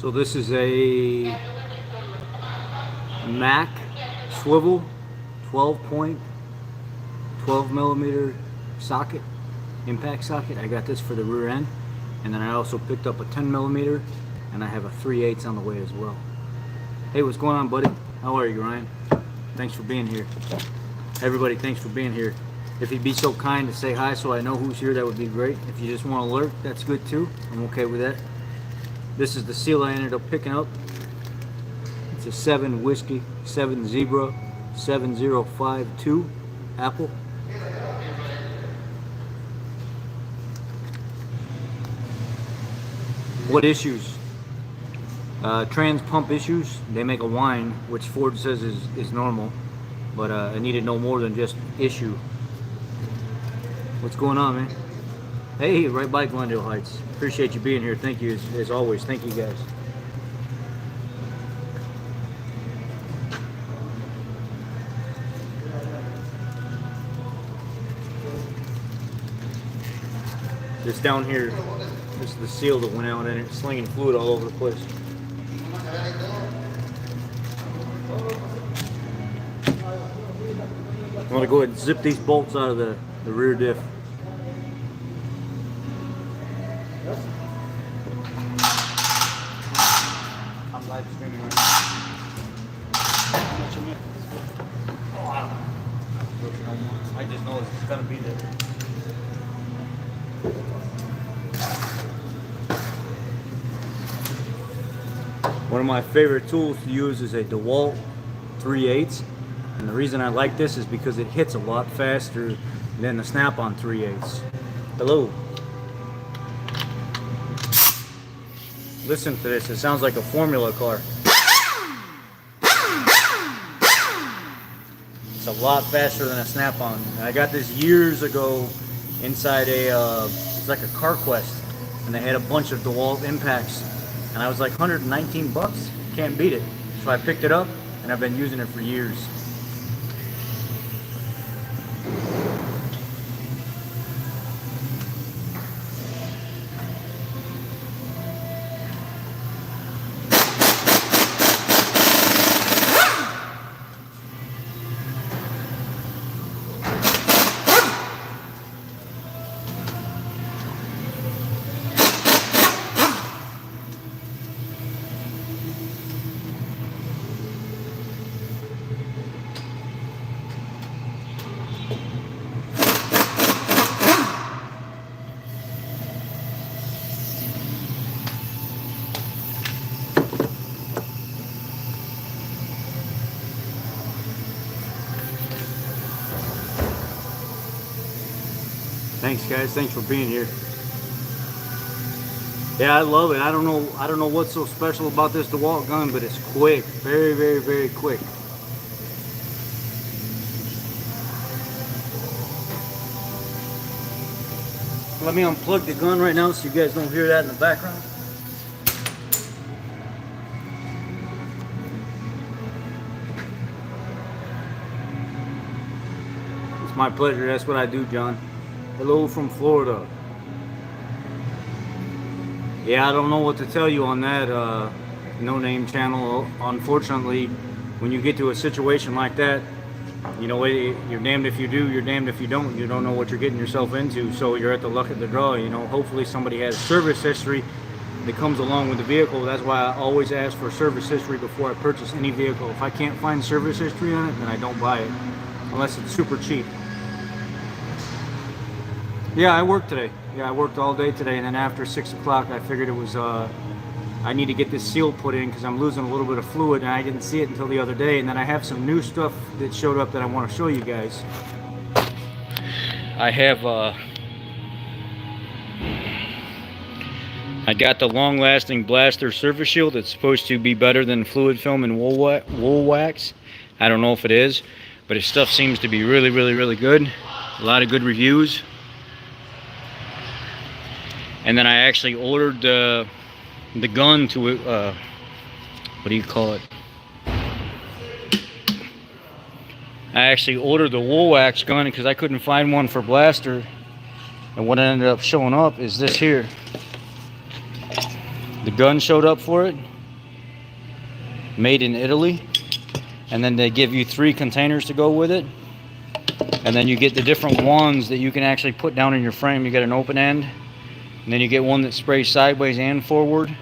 So this is a Mac swivel 12 millimeter socket, impact socket. I got this for the rear end, and then I also picked up a 10 millimeter, and I have a 3/8 on the way as well. Hey, what's going on, buddy? How are you, Ryan? Thanks for being here. Everybody, thanks for being here. If you'd be so kind to say hi so I know who's here, that would be great. If you just want to alert, that's good too. I'm okay with that. This is the seal I ended up picking up. It's a 7 Whiskey, 7 Zebra, 7052 Apple. What issues? Trans pump issues. They make a whine, which Ford says is normal, but I needed no more than just issue. What's going on, man? Hey, right by Glendale Heights. Appreciate you being here. Thank you as always. Thank you guys. This down here, this is the seal that went out and it's slinging fluid all over the place. I'm gonna go ahead and zip these bolts out of the rear diff. I'm live streaming right now. I just know it's gonna be there. One of my favorite tools to use is a DeWalt 3/8, and the reason I like this is because it hits a lot faster than the snap-on 3/8. Hello. Listen to this, it sounds like a Formula car. It's a lot faster than a snap-on. I got this years ago inside it's like a Car Quest, and they had a bunch of DeWalt impacts. And I was like, 119 bucks? Can't beat it. So I picked it up, and I've been using it for years. Thanks guys, thanks for being here. Yeah, I love it. I don't know what's so special about this DeWalt gun, but it's quick. Very, very, very quick. Let me unplug the gun right now so you guys don't hear that in the background. It's my pleasure. That's what I do, John. Hello from Florida. Yeah, I don't know what to tell you on that no-name channel. Unfortunately, when you get to a situation like that, you know, you're damned if you do, you're damned if you don't. You don't know what you're getting yourself into, so you're at the luck of the draw. You know, hopefully somebody has service history that comes along with the vehicle. That's why I always ask for service history before I purchase any vehicle. If I can't find service history on it, then I don't buy it, unless it's super cheap. Yeah, I worked today. Yeah, I worked all day today, and then after 6 o'clock, I figured it was, I need to get this seal put in because I'm losing a little bit of fluid, and I didn't see it until the other day. And then I have some new stuff that showed up that I want to show you guys. I have, I got the long-lasting blaster surface shield that's supposed to be better than fluid film and wool wax. I don't know if it is, but its stuff seems to be really, really, really good. A lot of good reviews. And then I actually ordered the gun to, what do you call it? I actually ordered the wool wax gun because I couldn't find one for blaster. And what ended up showing up is this here. The gun showed up for it, made in Italy, and then they give you 3 containers to go with it, and then you get the different ones that you can actually put down in your frame. You get an open end, and then you get one that sprays sideways and forward.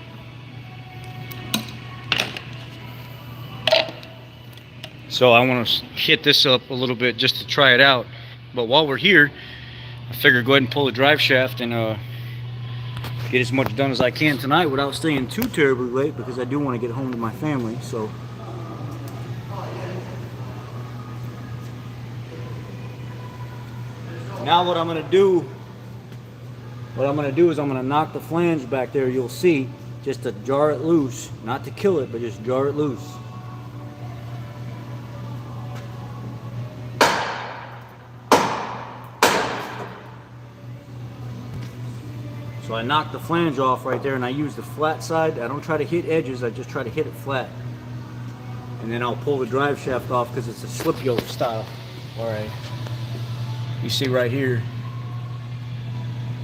So I want to hit this up a little bit just to try it out. But while we're here, I figured go ahead and pull the drive shaft and get as much done as I can tonight without staying too terribly late, because I do want to get home to my family. So now what I'm going to do is I'm going to knock the flange back there, you'll see, just to jar it loose, not to kill it, but just jar it loose. So I knock the flange off right there, and I use the flat side. I don't try to hit edges, I just try to hit it flat. And then I'll pull the drive shaft off because it's a slip yoke style. Alright. You see right here,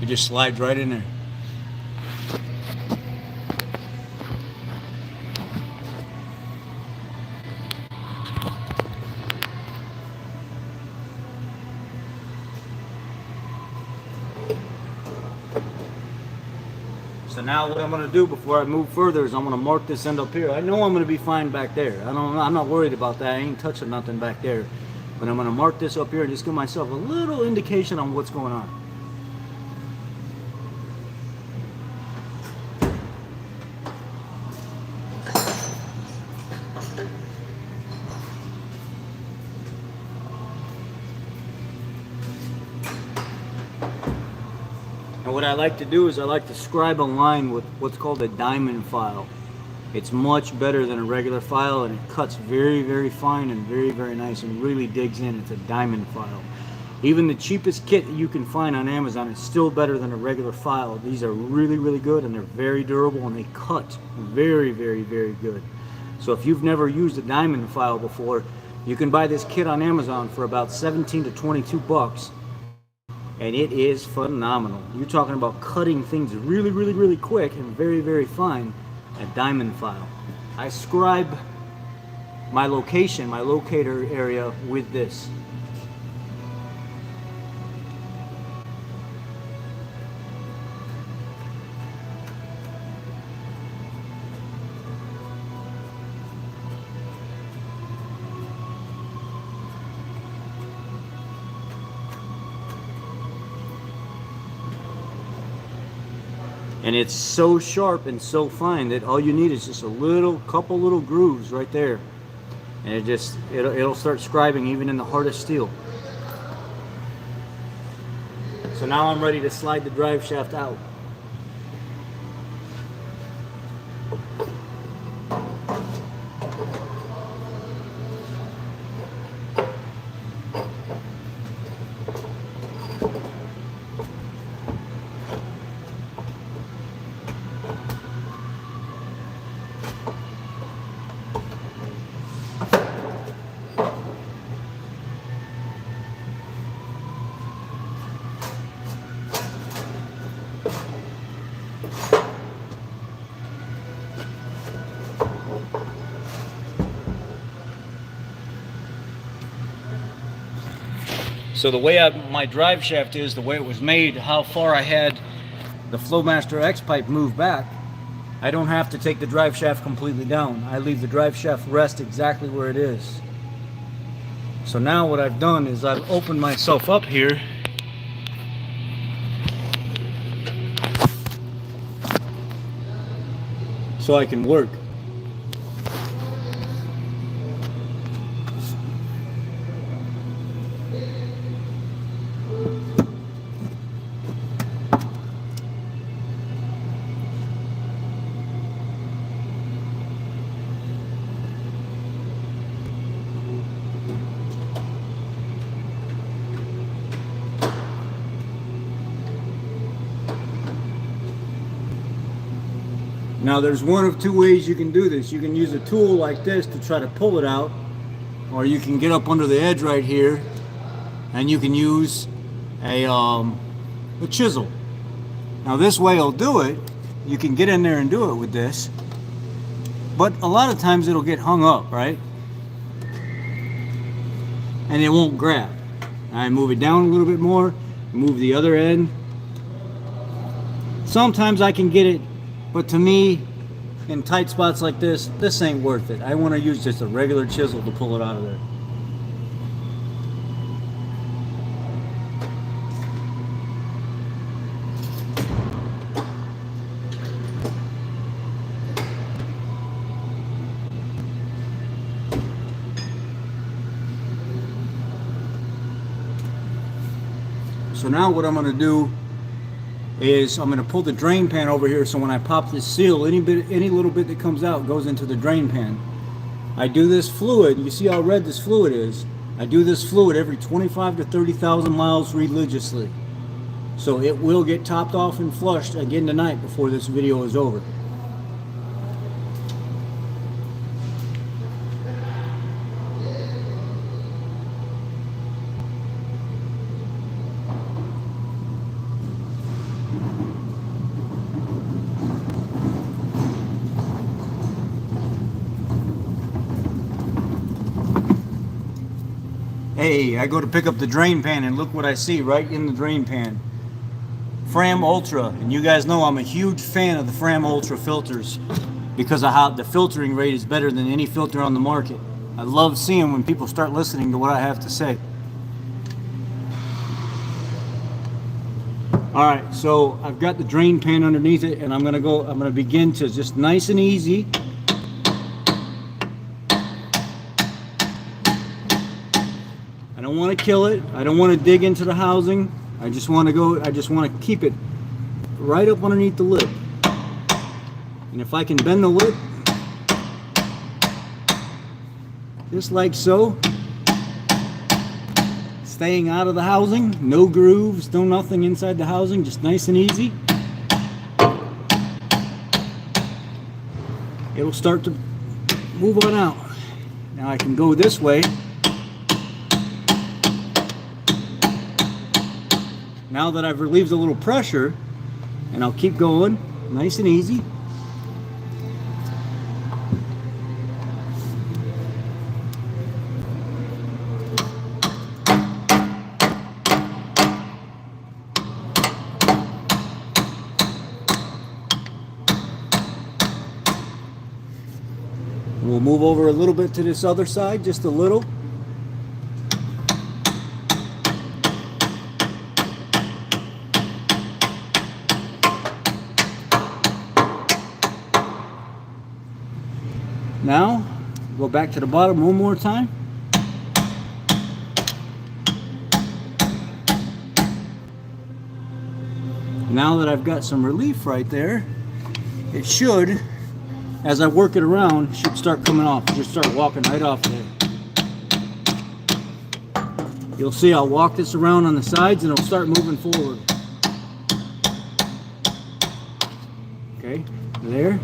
it just slides right in there. So now what I'm going to do before I move further is I'm going to mark this end up here. I know I'm going to be fine back there. I'm not worried about that. I ain't touching nothing back there. But I'm going to mark this up here and just give myself a little indication on what's going on. And what I like to do is I like to scribe a line with what's called a diamond file. It's much better than a regular file, and it cuts very, very fine and very, very nice and really digs in. It's a diamond file. Even the cheapest kit that you can find on Amazon is still better than a regular file. These are really, really good, and they're very durable, and they cut very, very, very good. So if you've never used a diamond file before, you can buy this kit on Amazon for about 17 to 22 bucks. And it is phenomenal. You're talking about cutting things really, really, really quick and very, very fine. A diamond file. I scribe my location, my locator area with this. And it's so sharp and so fine that all you need is just a couple little grooves right there, and it'll start scribing even in the hardest steel. So now I'm ready to slide the drive shaft out. So the way my drive shaft is, the way it was made, how far I had the Flowmaster X pipe move back, I don't have to take the drive shaft completely down. I leave the drive shaft rest exactly where it is. So now what I've done is I've opened myself up here so I can work. Now there's one of two ways you can do this. You can use a tool like this to try to pull it out, or you can get up under the edge right here and you can use a chisel. Now this way will do it. You can get in there and do it with this. but a lot of times it'll get hung up, right? And it won't grab. I move it down a little bit more, move the other end. Sometimes I can get it, but to me, in tight spots like this ain't worth it. I want to use just a regular chisel to pull it out of there. So now what I'm going to do is I'm going to pull the drain pan over here, so when I pop this seal, any little bit that comes out goes into the drain pan. I do this fluid, you see how red this fluid is? I do this fluid every 25 to 30,000 miles religiously. So it will get topped off and flushed again tonight before this video is over. Hey, I go to pick up the drain pan and look what I see right in the drain pan. Fram Ultra, and you guys know I'm a huge fan of the Fram Ultra filters because of how the filtering rate is better than any filter on the market. I love seeing when people start listening to what I have to say. Alright, so I've got the drain pan underneath it, and I'm gonna begin to just nice and easy. I don't want to kill it. I don't want to dig into the housing. I just want to keep it right up underneath the lip. And if I can bend the lip, just like so, staying out of the housing, no grooves, no nothing inside the housing, just nice and easy, it'll start to move on out. Now I can go this way. Now that I've relieved a little pressure, and I'll keep going nice and easy. We'll move over a little bit to this other side, just a little. Now, go back to the bottom one more time. Now that I've got some relief right there, it should, as I work it around, should start coming off. Just start walking right off there. You'll see I'll walk this around on the sides and it'll start moving forward. Okay, there.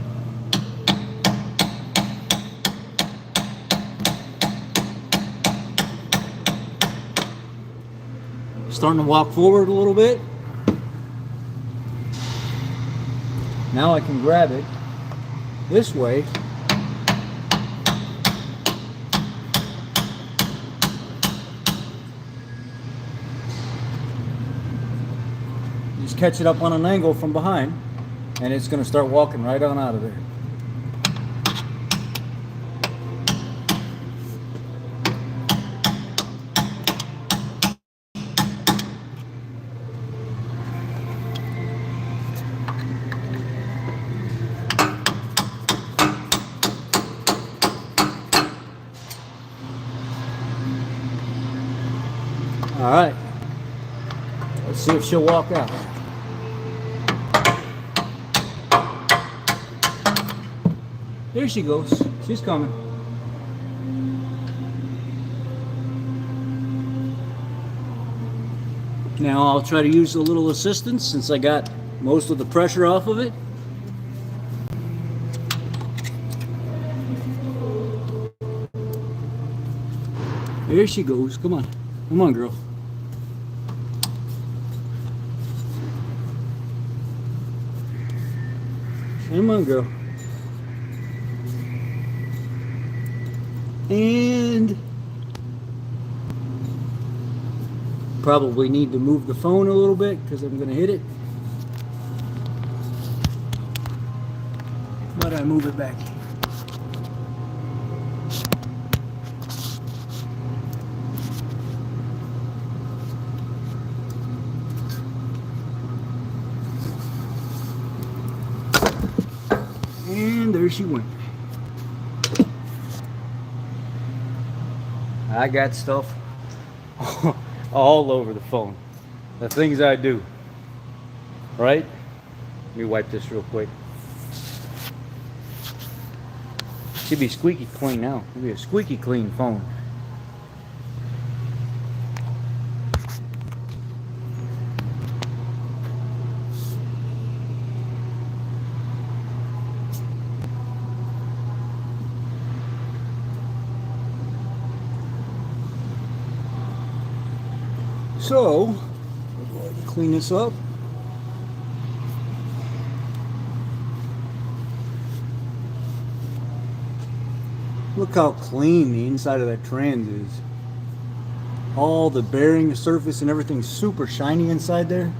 Starting to walk forward a little bit. Now I can grab it this way. Just catch it up on an angle from behind, and it's going to start walking right on out of there. All right, let's see if she'll walk out. There she goes. She's coming. Now I'll try to use a little assistance since I got most of the pressure off of it. There she goes. Come on. Come on, girl. Come on, girl. And probably need to move the phone a little bit because I'm going to hit it. But I move it back. And there she went. I got stuff all over the phone. The things I do. Right? Let me wipe this real quick. Should be squeaky clean now. It'll be a squeaky clean phone. So, we'll go ahead and clean this up. Look how clean the inside of that trans is. All the bearing, the surface, and everything's super shiny inside there.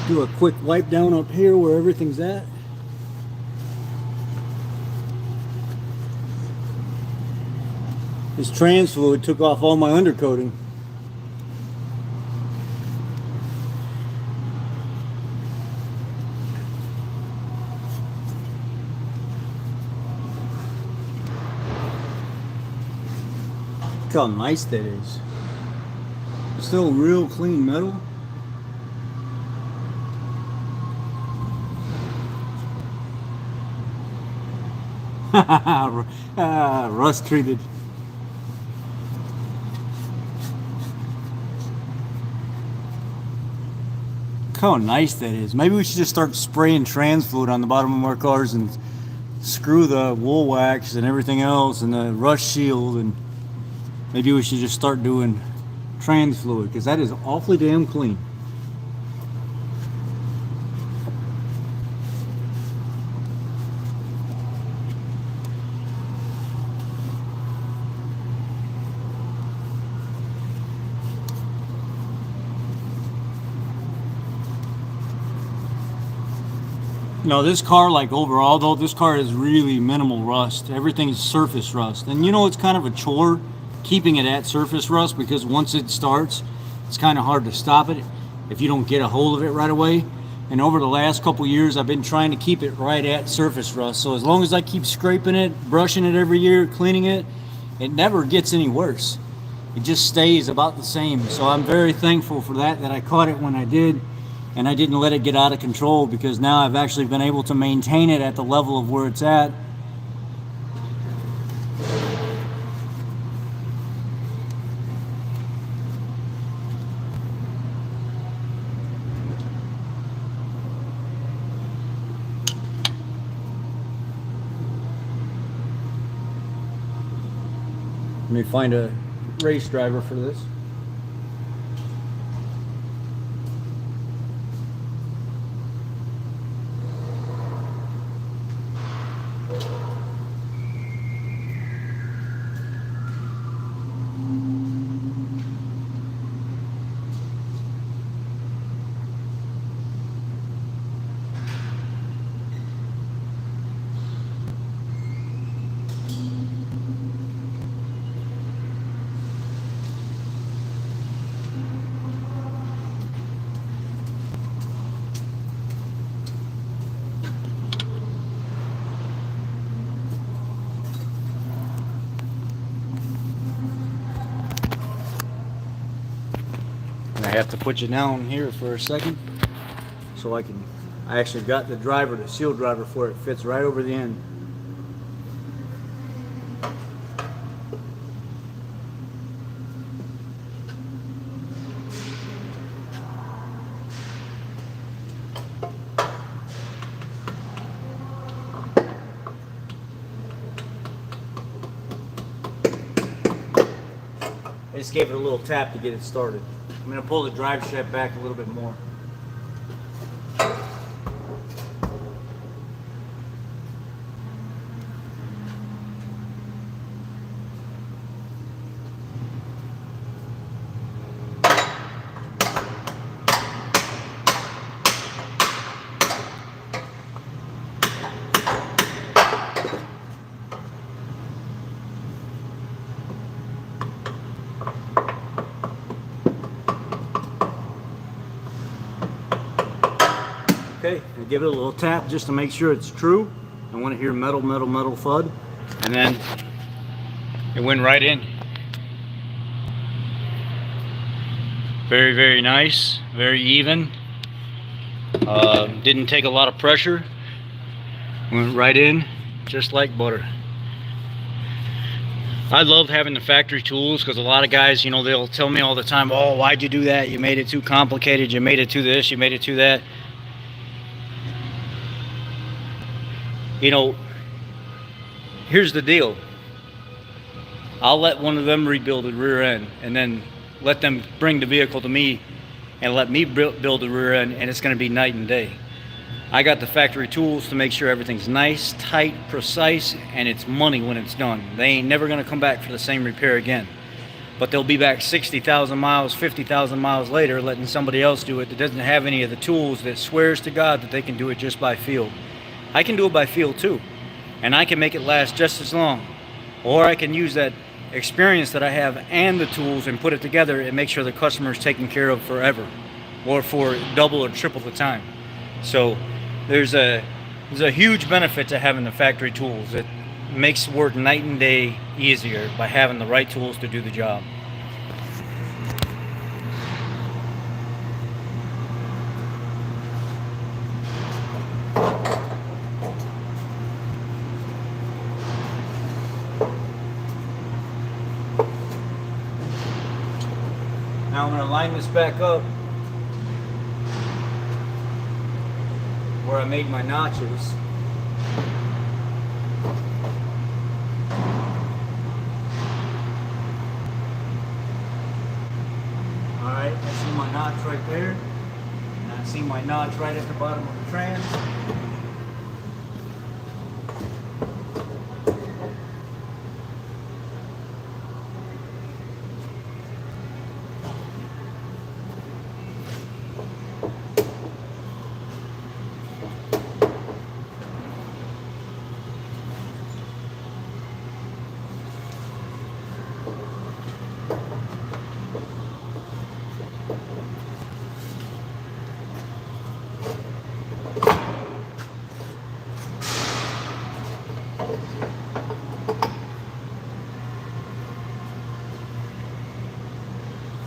Do a quick wipe down up here where everything's at. This trans fluid took off all my undercoating. Look how nice that is. Still real clean metal. Rust treated. Look how nice that is. Maybe we should just start spraying trans fluid on the bottom of our cars and screw the wool wax and everything else and the rust shield, and maybe we should just start doing trans fluid because that is awfully damn clean. No, this car, like overall though, this car is really minimal rust. Everything is surface rust. And you know, it's kind of a chore keeping it at surface rust because once it starts, it's kind of hard to stop it if you don't get a hold of it right away. And over the last couple years, I've been trying to keep it right at surface rust. So as long as I keep scraping it, brushing it every year, cleaning it, it never gets any worse. It just stays about the same. So I'm very thankful for that I caught it when I did. And I didn't let it get out of control because now I've actually been able to maintain it at the level of where it's at. Let me find a race driver for this. I have to put you down here for a second so I actually got the driver, the seal driver for it. Fits right over the end. I just gave it a little tap to get it started. I'm going to pull the drive shaft back a little bit more. Okay, I give it a little tap just to make sure it's true. I want to hear metal, metal, metal thud. And then it went right in. Very, very nice, very even. Didn't take a lot of pressure. Went right in, just like butter. I love having the factory tools because a lot of guys, you know, they'll tell me all the time, oh, why'd you do that? You made it too complicated. You made it too this, you made it too that. You know, here's the deal. I'll let one of them rebuild the rear end and then let them bring the vehicle to me and let me build the rear end, and it's going to be night and day. I got the factory tools to make sure everything's nice, tight, precise, and it's money when it's done. They ain't never going to come back for the same repair again. But they'll be back 60,000 miles, 50,000 miles later letting somebody else do it that doesn't have any of the tools, that swears to God that they can do it just by feel. I can do it by feel too, and I can make it last just as long. Or I can use that experience that I have and the tools and put it together and make sure the customer is taken care of forever, or for double or triple the time. So there's a huge benefit to having the factory tools. It makes work night and day easier by having the right tools to do the job. Now I'm going to line this back up where I made my notches. Alright, I see my notch right there, and I see my notch right at the bottom of the trans.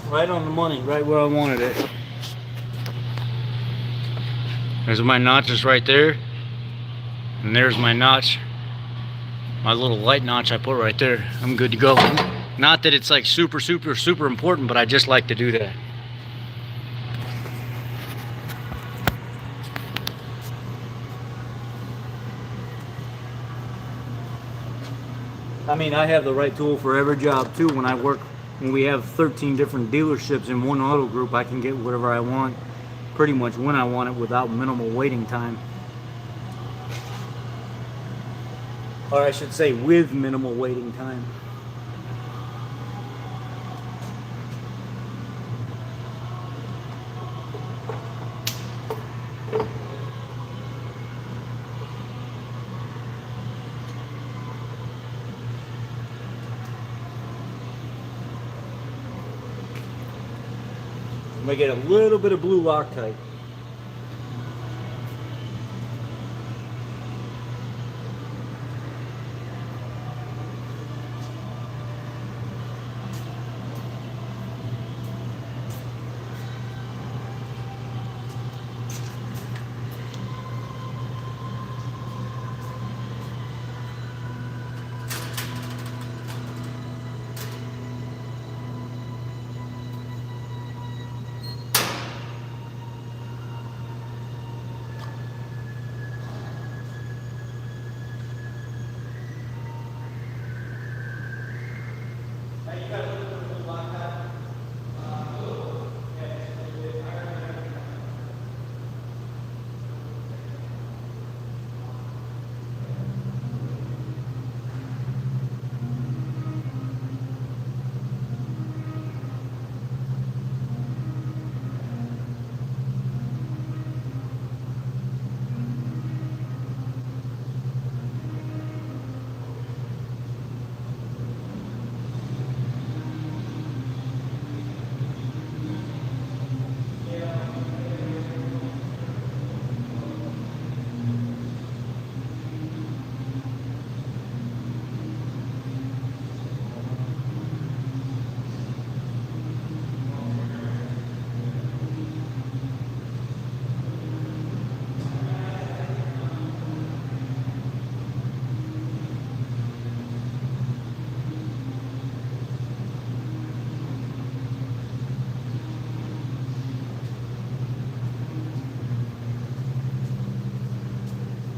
Right on the money, right where I wanted it. There's my notches right there. And there's my notch. My little light notch I put right there. I'm good to go. Not that it's like super, super, super important, but I just like to do that. I mean, I have the right tool for every job too. When we have 13 different dealerships in one auto group, I can get whatever I want pretty much when I want it without minimal waiting time. Or I should say with minimal waiting time. I'm gonna get a little bit of blue Loctite.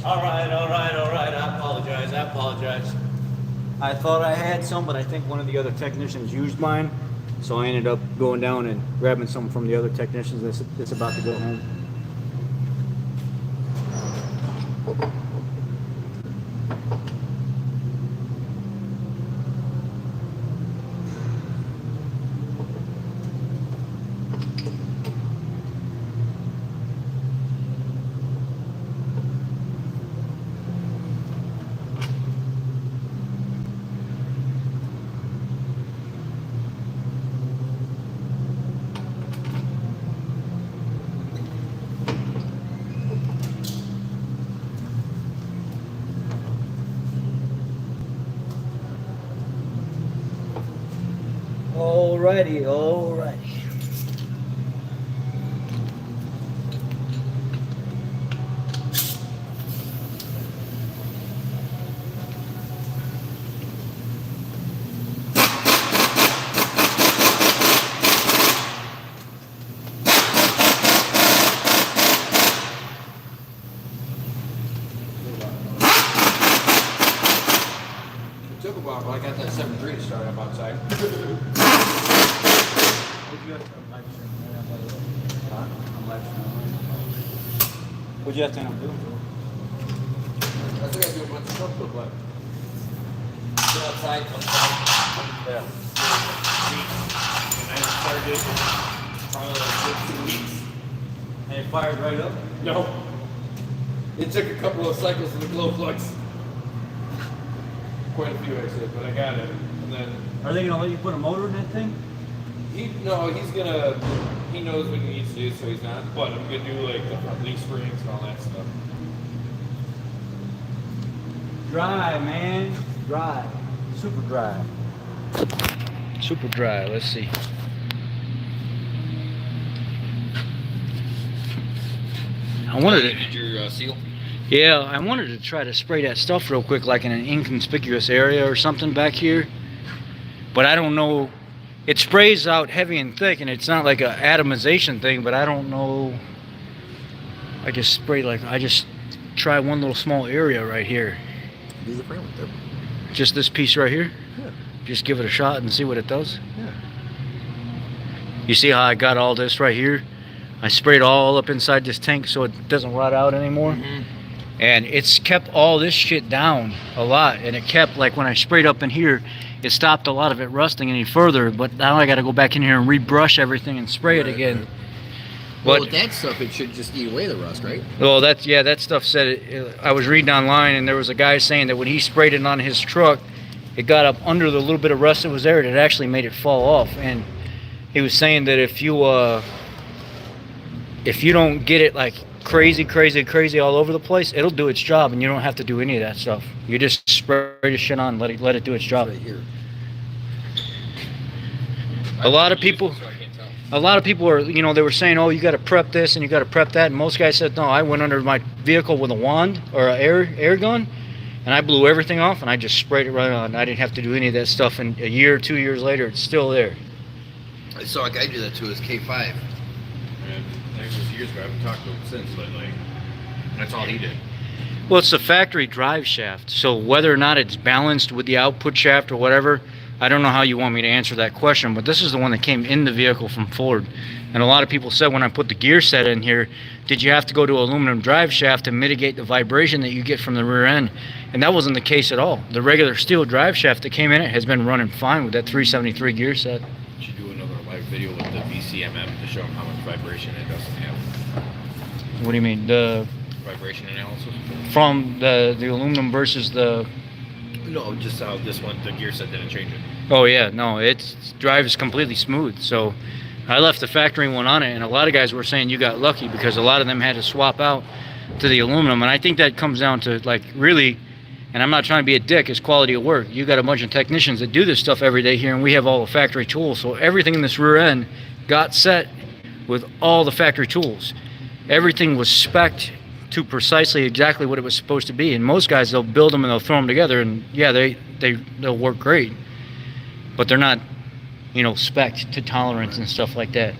All right. I apologize. I thought I had some, but I think one of the other technicians used mine. So I ended up going down and grabbing some from the other technicians that's about to go home. Alrighty. It took a while, but I got that 7.3 to start up outside. What'd you have to end up doing? I think I do a bunch of stuff real quick. Get outside, come inside. Yeah. And I started it probably like 2 weeks. And it fired right up? No. It took a couple of cycles in the glow flux. Quite a few actually, but I got it. And then Are they gonna let you put a motor in that thing? he knows what he needs to do, so he's not. But I'm gonna do like the front leaf springs and all that stuff. Dry, man. Dry. Super dry. Super dry. Let's see. I wanted to. Did your seal? Yeah, I wanted to try to spray that stuff real quick, like in an inconspicuous area or something back here. But I don't know. It sprays out heavy and thick, and it's not like an atomization thing, but I don't know. I just try one little small area right here. Do the frame with them. Just this piece right here? Yeah. Just give it a shot and see what it does? Yeah. You see how I got all this right here? I sprayed all up inside this tank so it doesn't rot out anymore. Mm-hmm. And it's kept all this shit down a lot. And it kept, like when I sprayed up in here, it stopped a lot of it rusting any further. But now I got to go back in here and rebrush everything and spray it again. Right. Well, But with that stuff, it should just eat away the rust, right? well, that stuff said I was reading online, and there was a guy saying that when he sprayed it on his truck, it got up under the little bit of rust that was there, and it actually made it fall off. And he was saying that if you don't get it like crazy all over the place, it'll do its job, and you don't have to do any of that stuff. You just spray the shit on, let it do its job. Right here. A lot of people are, they were saying, oh, you got to prep this and you got to prep that. And most guys said, no, I went under my vehicle with a wand or an air gun, and I blew everything off, and I just sprayed it right on. I didn't have to do any of that stuff. And a year, 2 years later, it's still there. I saw a guy do that to his K5. And that was years ago. I haven't talked to him since, but like, that's all he did. Well, it's the factory drive shaft. So whether or not it's balanced with the output shaft or whatever, I don't know how you want me to answer that question, but this is the one that came in the vehicle from Ford. And a lot of people said when I put the gear set in here, did you have to go to aluminum drive shaft to mitigate the vibration that you get from the rear end? And that wasn't the case at all. The regular steel drive shaft that came in it has been running fine with that 373 gear set. You should do another live video with the VCMM to show him how much vibration it doesn't have. What do you mean? The Vibration analysis? from the aluminum versus the... No, just how this one, the gear set didn't change it. Oh yeah, no, its drive is completely smooth. So I left the factory one on it, and a lot of guys were saying you got lucky because a lot of them had to swap out to the aluminum. And I think that comes down to, like, really, and I'm not trying to be a dick, it's quality of work. You got a bunch of technicians that do this stuff every day here, and we have all the factory tools. So everything in this rear end got set with all the factory tools. Everything was spec'd to precisely exactly what it was supposed to be. And most guys, they'll build them and they'll throw them together, and yeah, they'll work great, but they're not, spec'd to tolerance and stuff like that,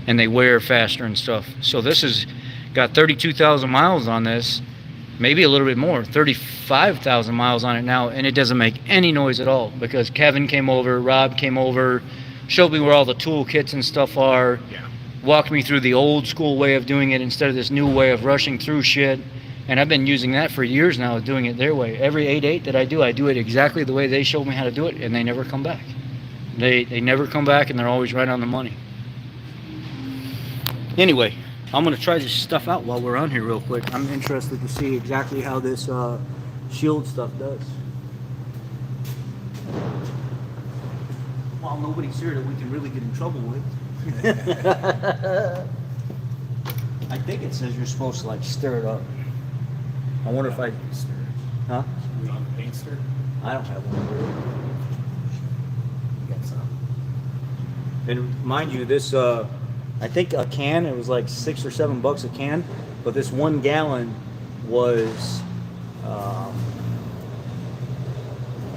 and they wear faster and stuff. So this has got 32,000 miles on this, maybe a little bit more, 35,000 miles on it now, and it doesn't make any noise at all because Kevin came over, Rob came over, showed me where all the tool kits and stuff are, walked me through the old school way of doing it instead of this new way of rushing through shit. And I've been using that for years now, doing it their way. Every 8.8 that I do it exactly the way they showed me how to do it, and they never come back. They never come back, and they're always right on the money. Anyway, I'm going to try this stuff out while we're on here real quick. I'm interested to see exactly how this shield stuff does. While nobody's here that we can really get in trouble with. I think it says you're supposed to like stir it up. I wonder if I... Huh? We on the paint stir? I don't have one here. You got some? And mind you, this, I think a can, it was like $6 or $7 a can, but this 1 gallon was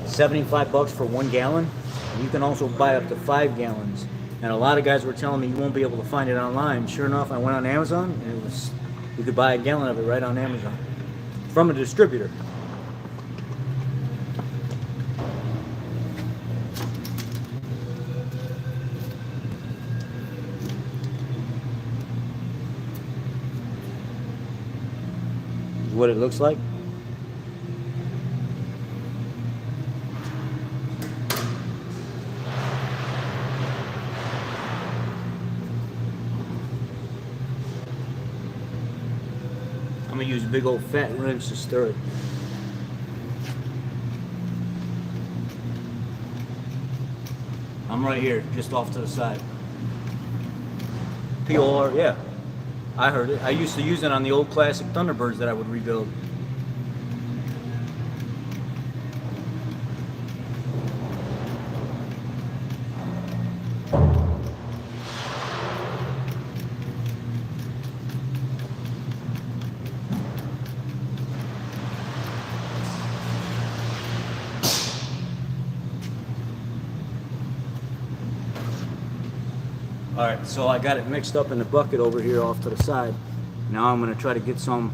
$75 for 1 gallon. And you can also buy up to 5 gallons. And a lot of guys were telling me you won't be able to find it online. Sure enough, I went on Amazon, and it was, you could buy a gallon of it right on Amazon from a distributor. This is what it looks like. I'm gonna use a big old fat wrench to stir it. I'm right here, just off to the side. POR, yeah. I heard it. I used to use it on the old classic Thunderbirds that I would rebuild. Alright, so I got it mixed up in the bucket over here off to the side. Now I'm going to try to get some...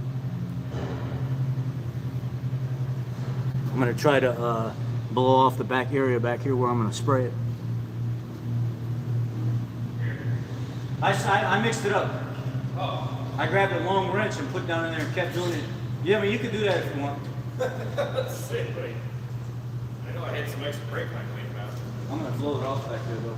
I'm going to try to blow off the back area back here where I'm going to spray it. I mixed it up. Oh. I grabbed a long wrench and put it down in there and kept doing it. Yeah, I mean, you can do that if you want. Seriously. I know I had some extra brake line cleaned about. I'm going to blow it off back there though.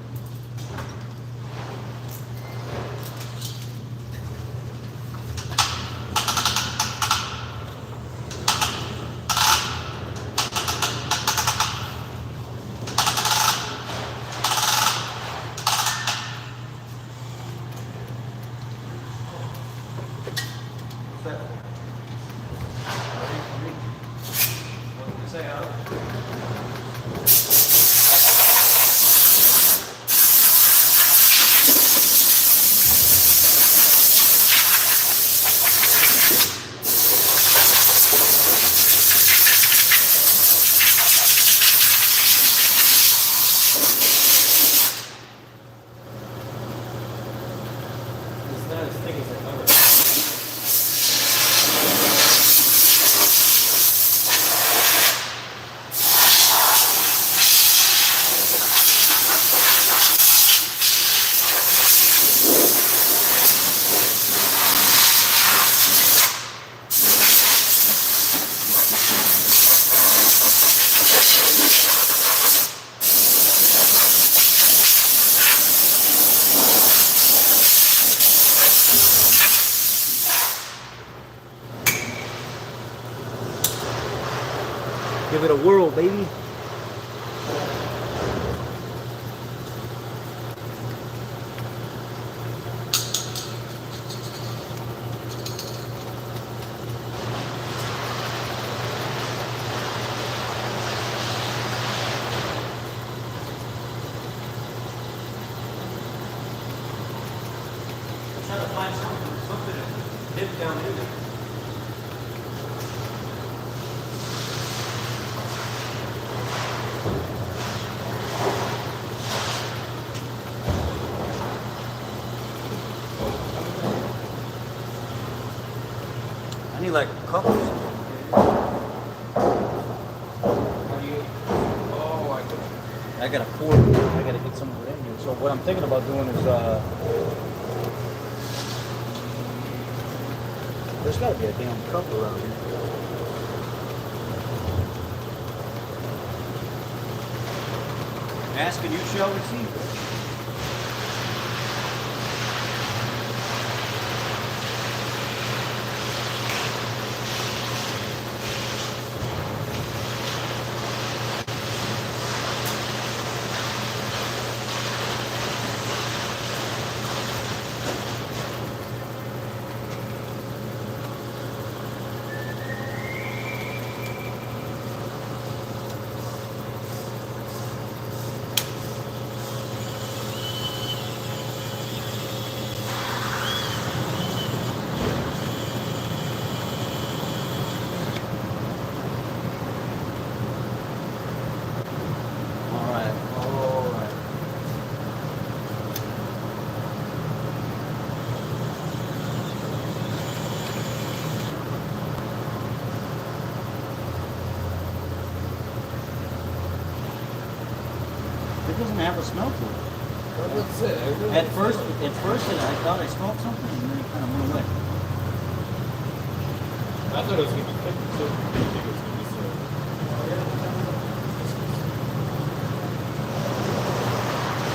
Give it a whirl, baby. Try to find something to dip down in there. I need like a couple. I got a cord. I got to get some of it in here. So what I'm thinking about doing is, there's got to be a damn cup around here. Ask and you shall receive. It doesn't have a smell to it. That's it. At first, I thought I smelled something, and then it kind of went away. I thought it was gonna be thick, so I didn't think it was gonna be so.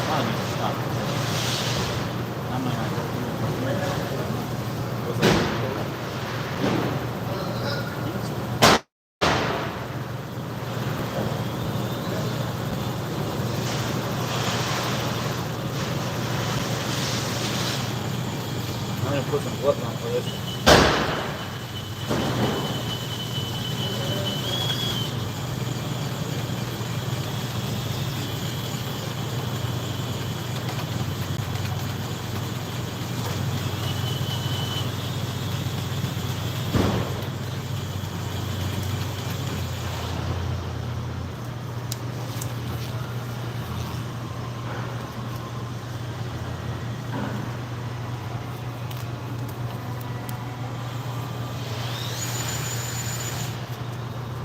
I need to stop. I'm not gonna Was that I'm gonna put some glove on for this.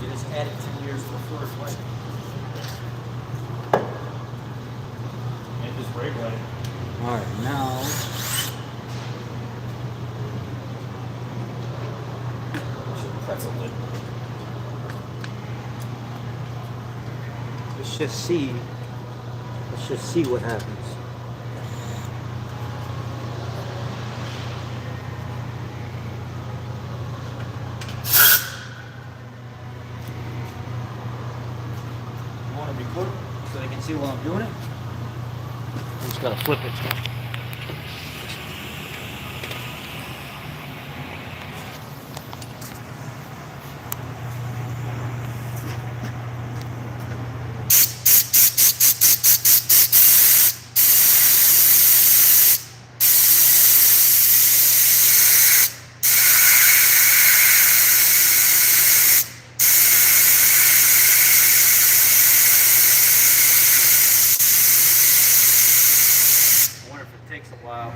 You just added 10 years to the first light. and this brake light? All right, now. That's a lid. Let's just see. Let's just see what happens. You want to record so they can see while I'm doing it? I just gotta flip it. I wonder if it takes a while.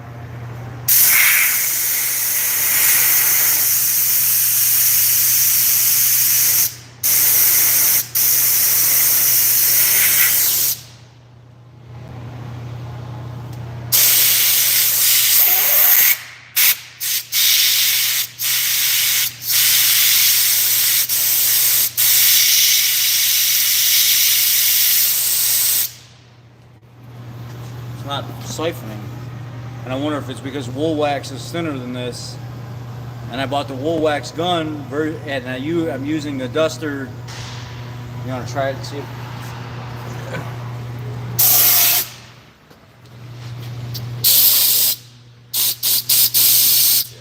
It's not siphoning. And I wonder if it's because wool wax is thinner than this. And I bought the wool wax gun, and I'm using the duster. You want to try it and see? Yeah,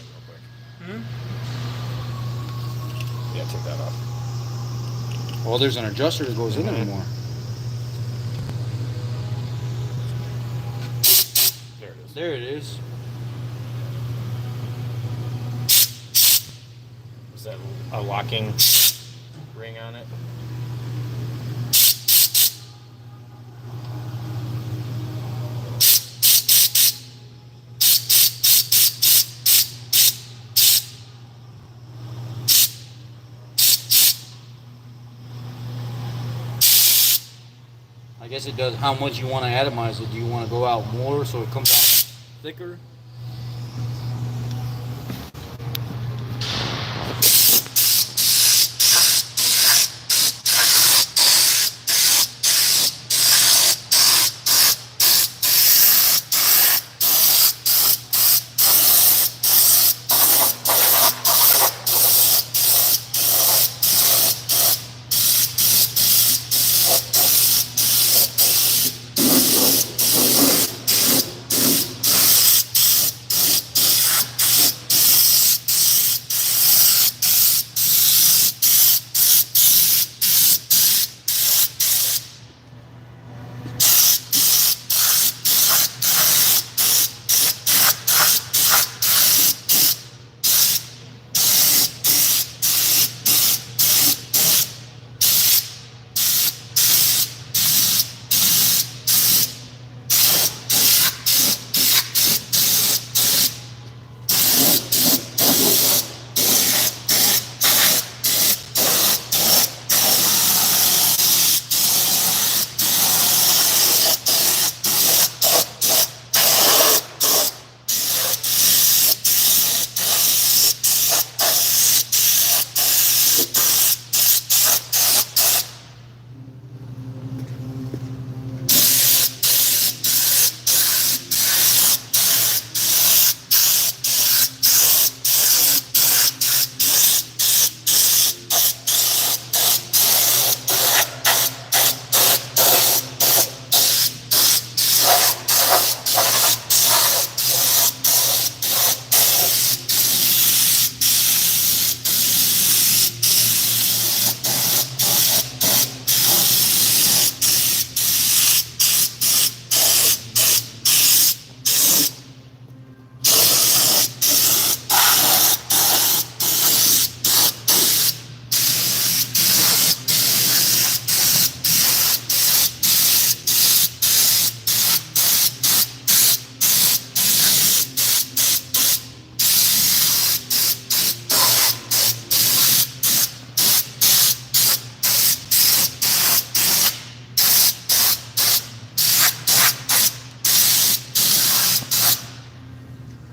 real quick. Yeah, take that off. Well, there's an adjuster that goes in there more. There it is. There it is. Is that a locking ring on it? I I guess it does how much you want to atomize it. Do you want to go out more so it comes out thicker?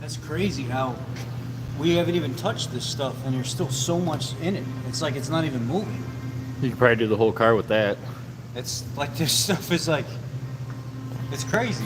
That's crazy how we haven't even touched this stuff and there's still so much in it. It's like it's not even moving. You could probably do the whole car with that. It's like this stuff is like, it's crazy.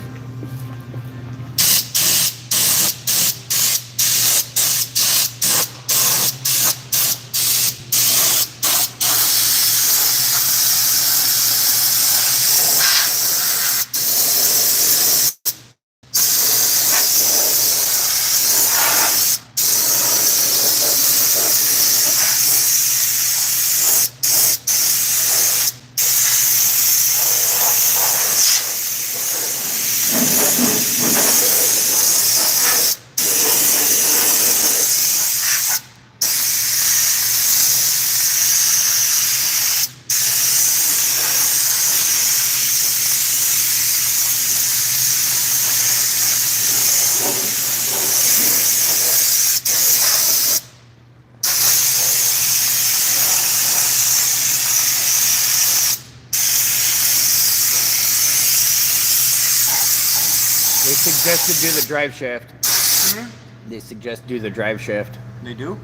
They suggested do the drive shaft. Mm-hmm. They suggest do the drive shaft. They do?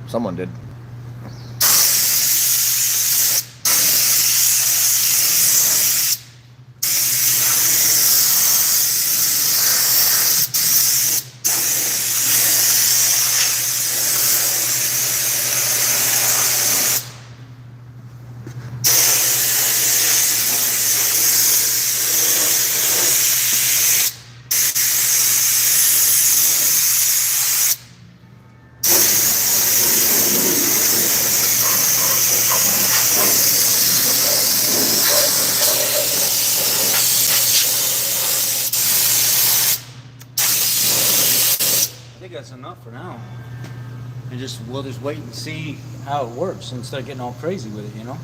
Someone did. I think that's enough for now. And we'll just wait and see how it works and start getting all crazy with it, you know?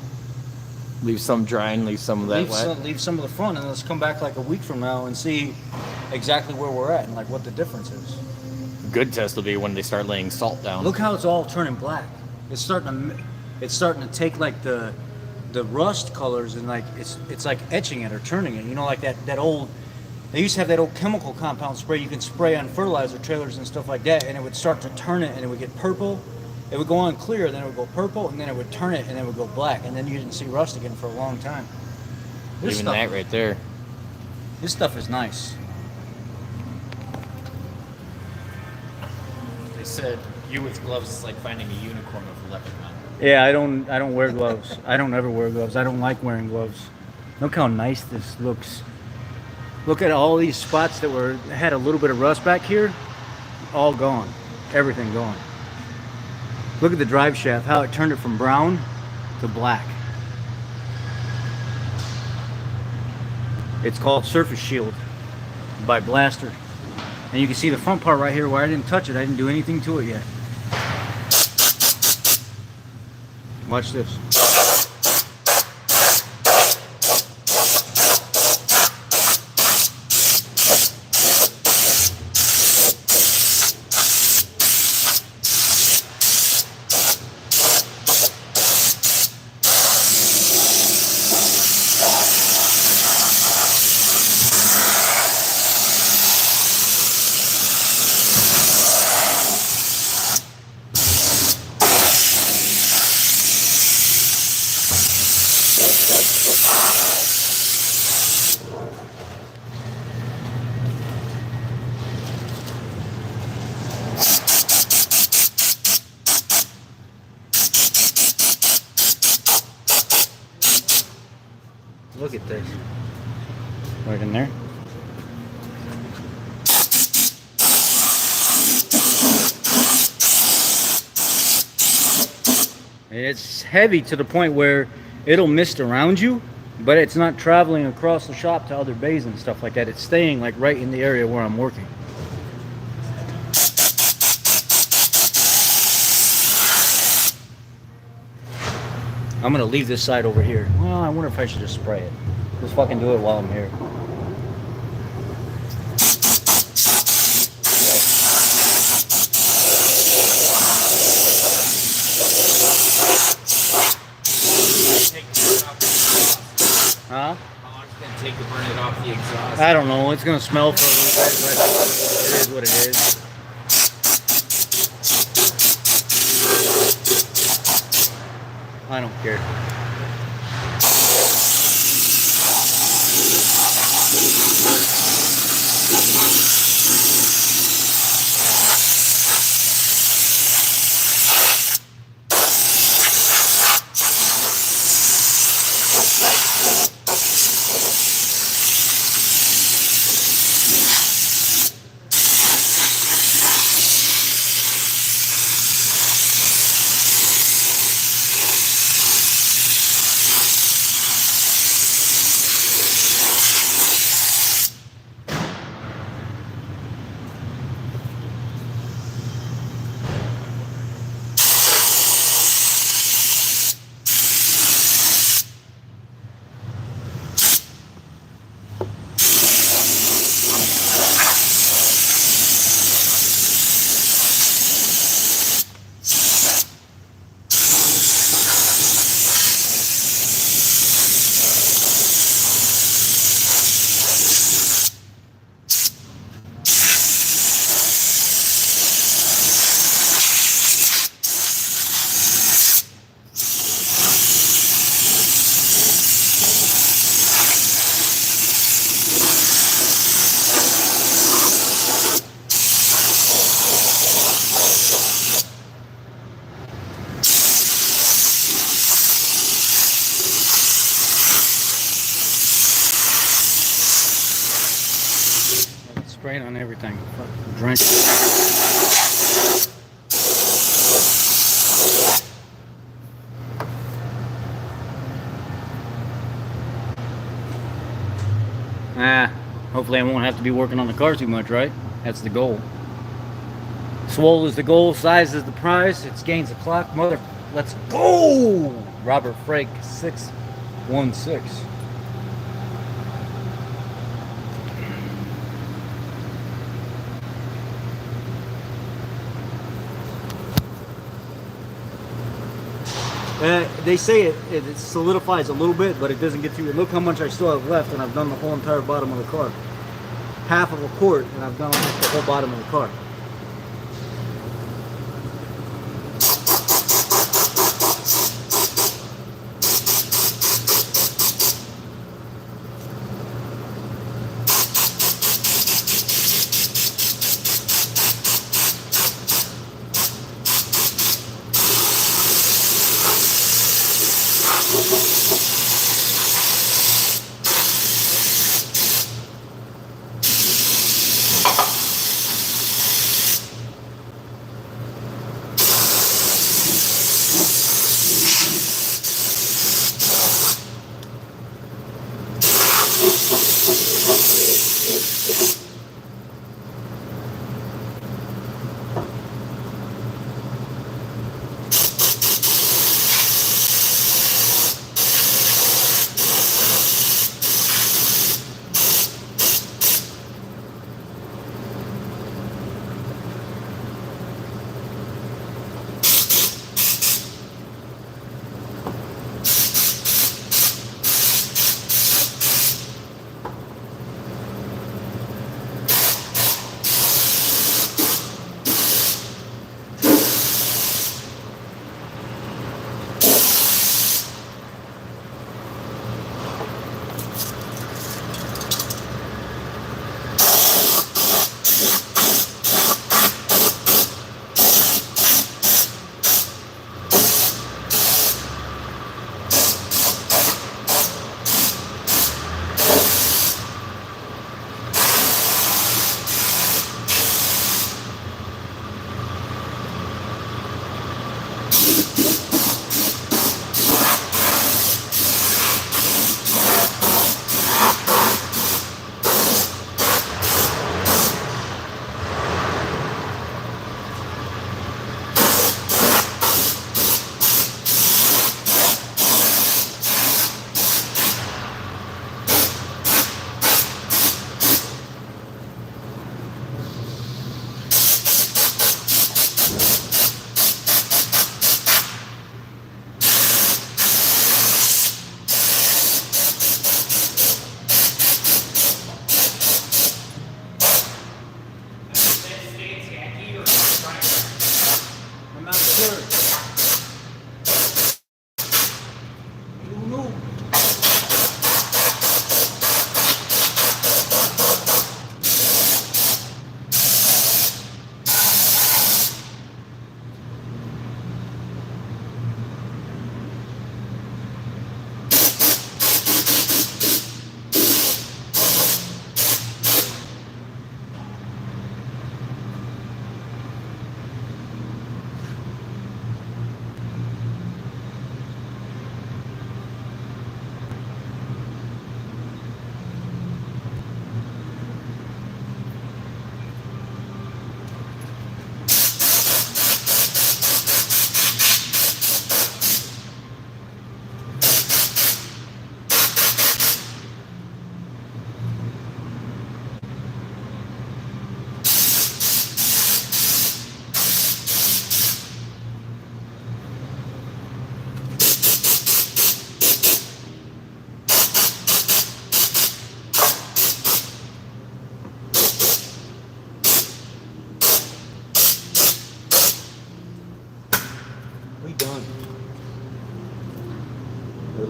Leave some drying, leave some of that wet. Leave some of the front, and let's come back like a week from now and see exactly where we're at and like what the difference is. Good test will be when they start laying salt down. Look how it's all turning black. It's starting to take like the the rust colors and like it's like etching it or turning it. You know, like that old. They used to have that old chemical compound spray you can spray on fertilizer trailers and stuff like that, and it would start to turn it, and it would get purple. It would go on clear, then it would go purple, and then it would turn it, and then it would go black, and then you didn't see rust again for a long time. Even that right there. This stuff is nice. They said you with gloves is like finding a unicorn with a leprechaun. Yeah, I don't wear gloves. I don't ever wear gloves. I don't like wearing gloves. Look how nice this looks. Look at all these spots that had a little bit of rust back here. All gone. Everything gone. Look at the drive shaft, how it turned it from brown to black. It's called Surface Shield by Blaster. And you can see the front part right here where I didn't touch it. I didn't do anything to it yet. Watch this. Look at this. Right in there. It's heavy to the point where it'll mist around you, but it's not traveling across the shop to other bays and stuff like that. It's staying like right in the area where I'm working. I'm gonna leave this side over here. Well, I wonder if I should just spray it. Just fucking do it while I'm here. Huh? How long is it gonna take to burn it off the exhaust? I don't know. It's gonna smell for a little bit, but it is what it is. I don't care. Spraying on everything. Drench. Hopefully I won't have to be working on the car too much, right? That's the goal. Swole is the goal, size is the prize. It's gains the clock. Mother, let's go! Robert Frake, 616. They say it solidifies a little bit, but it doesn't get too. Look how much I still have left, and I've done the whole entire bottom of the car. Half of a quart, and I've done almost the whole bottom of the car.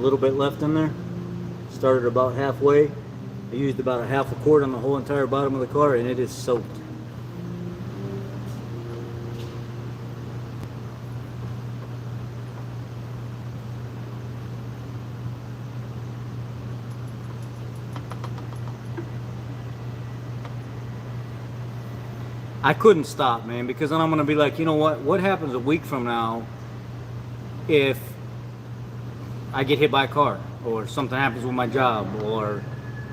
little bit left in there. Started about halfway. I used about a half a quart on the whole entire bottom of the car, and it is soaked. I couldn't stop, man, because then I'm going to be like, you know what happens a week from now if I get hit by a car or something happens with my job, or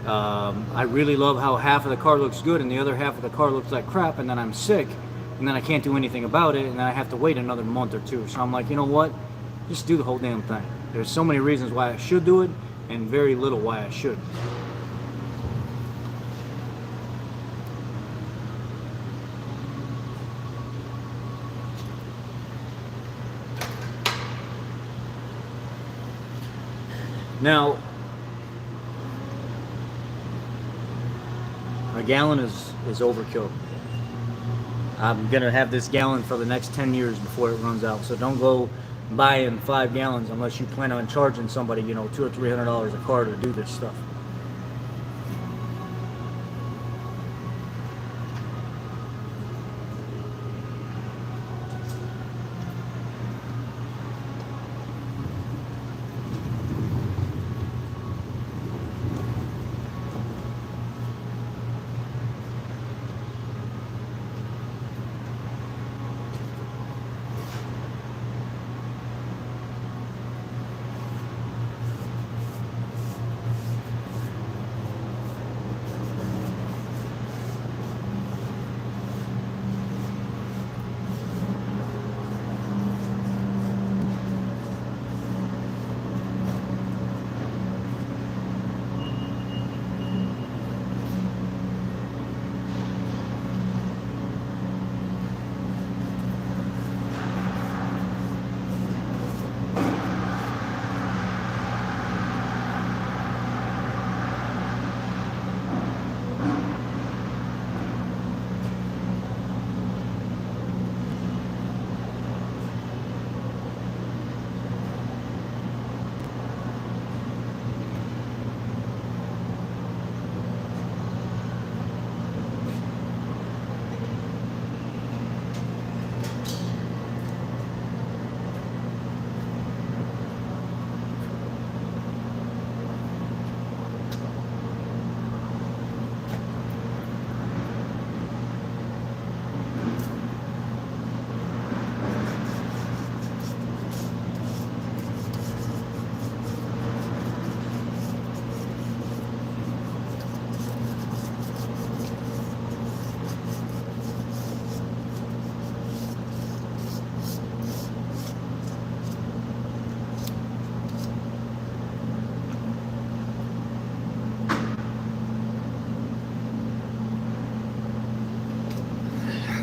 I really love how half of the car looks good and the other half of the car looks like crap, and then I'm sick and then I can't do anything about it, and then I have to wait another month or two. So I'm like, you know what, just do the whole damn thing. There's so many reasons why I should do it and very little why I should. Now, a gallon is overkill. I'm gonna have this gallon for the next 10 years before it runs out. So don't go buying 5 gallons unless you plan on charging somebody, you know, $200 or $300 a car to do this stuff.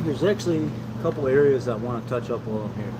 There's actually a couple areas I want to touch up while I'm here.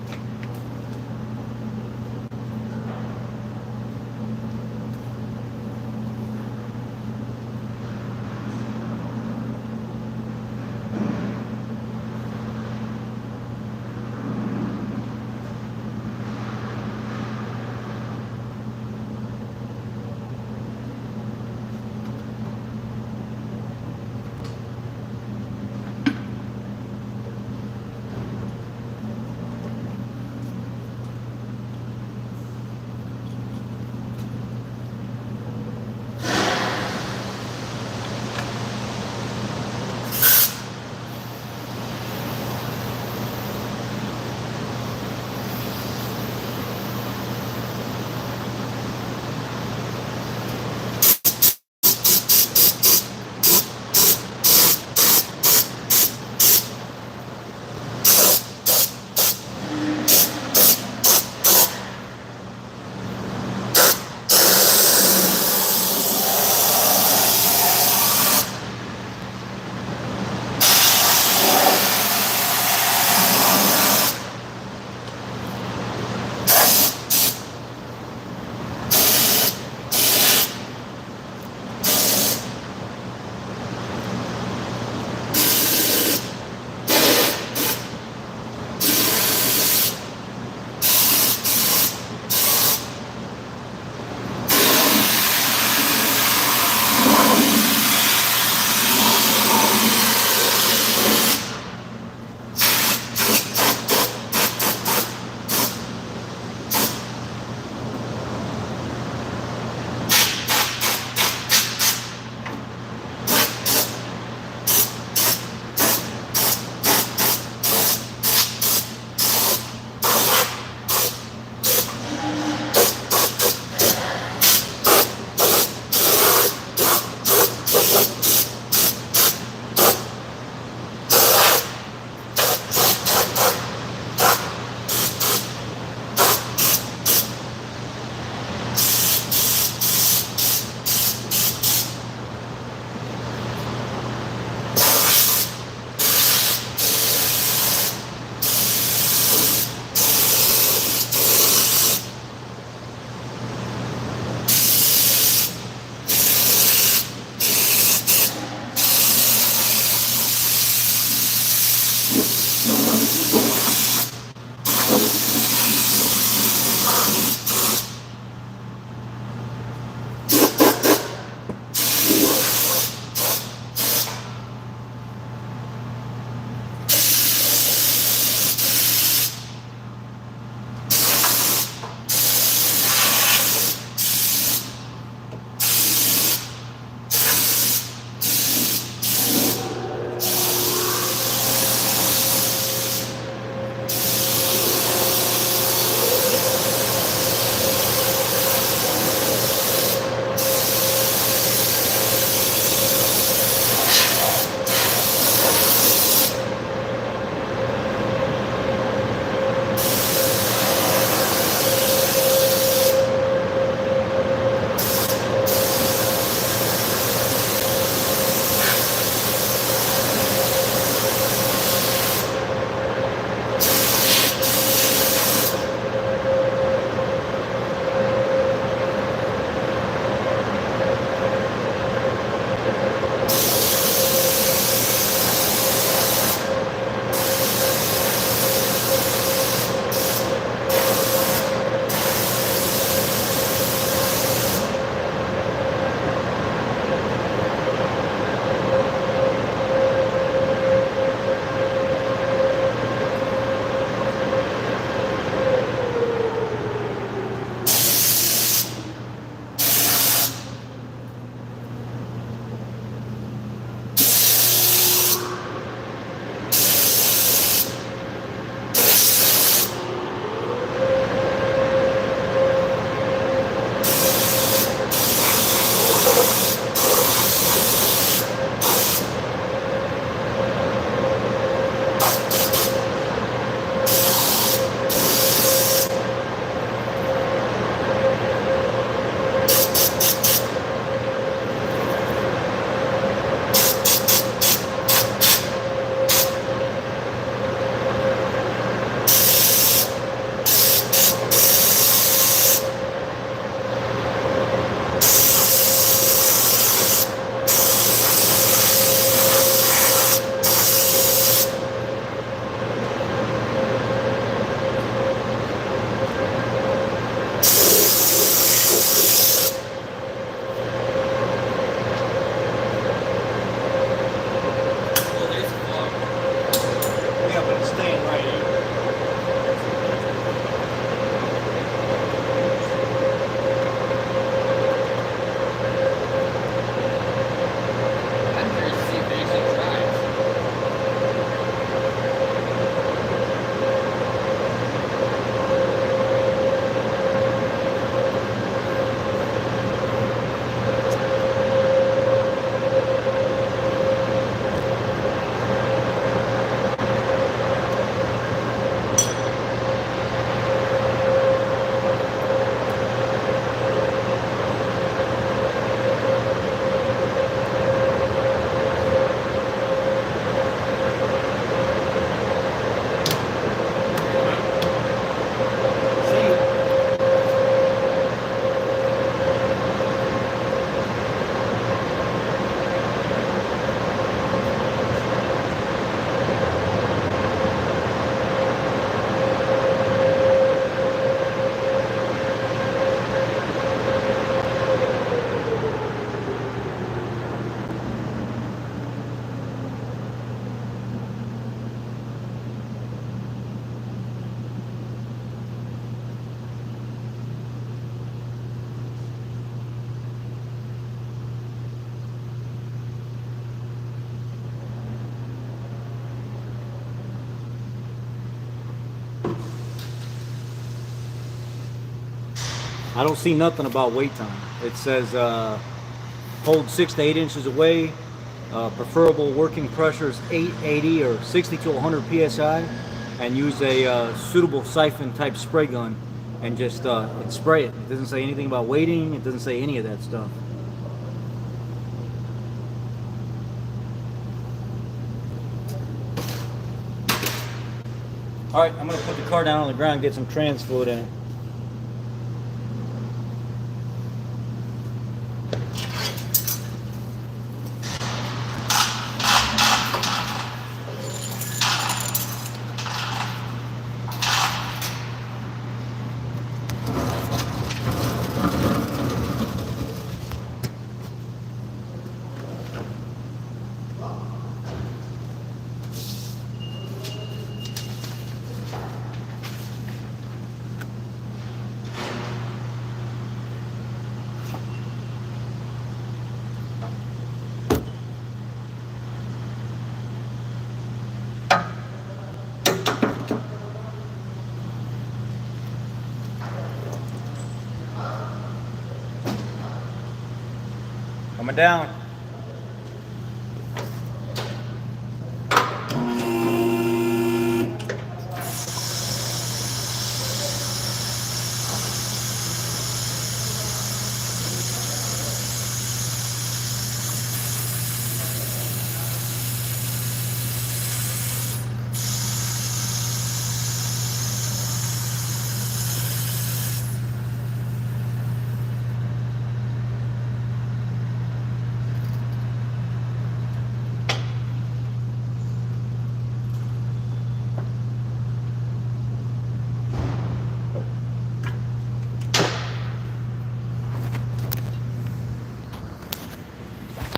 I don't see nothing about wait time. It says hold 6 to 8 inches away. Preferable working pressure is 880 or 60 to 100 psi, and use a suitable siphon type spray gun and just and spray it. It doesn't say anything about waiting. It doesn't say any of that stuff. All right, I'm gonna put the car down on the ground and get some trans fluid in it. Coming down.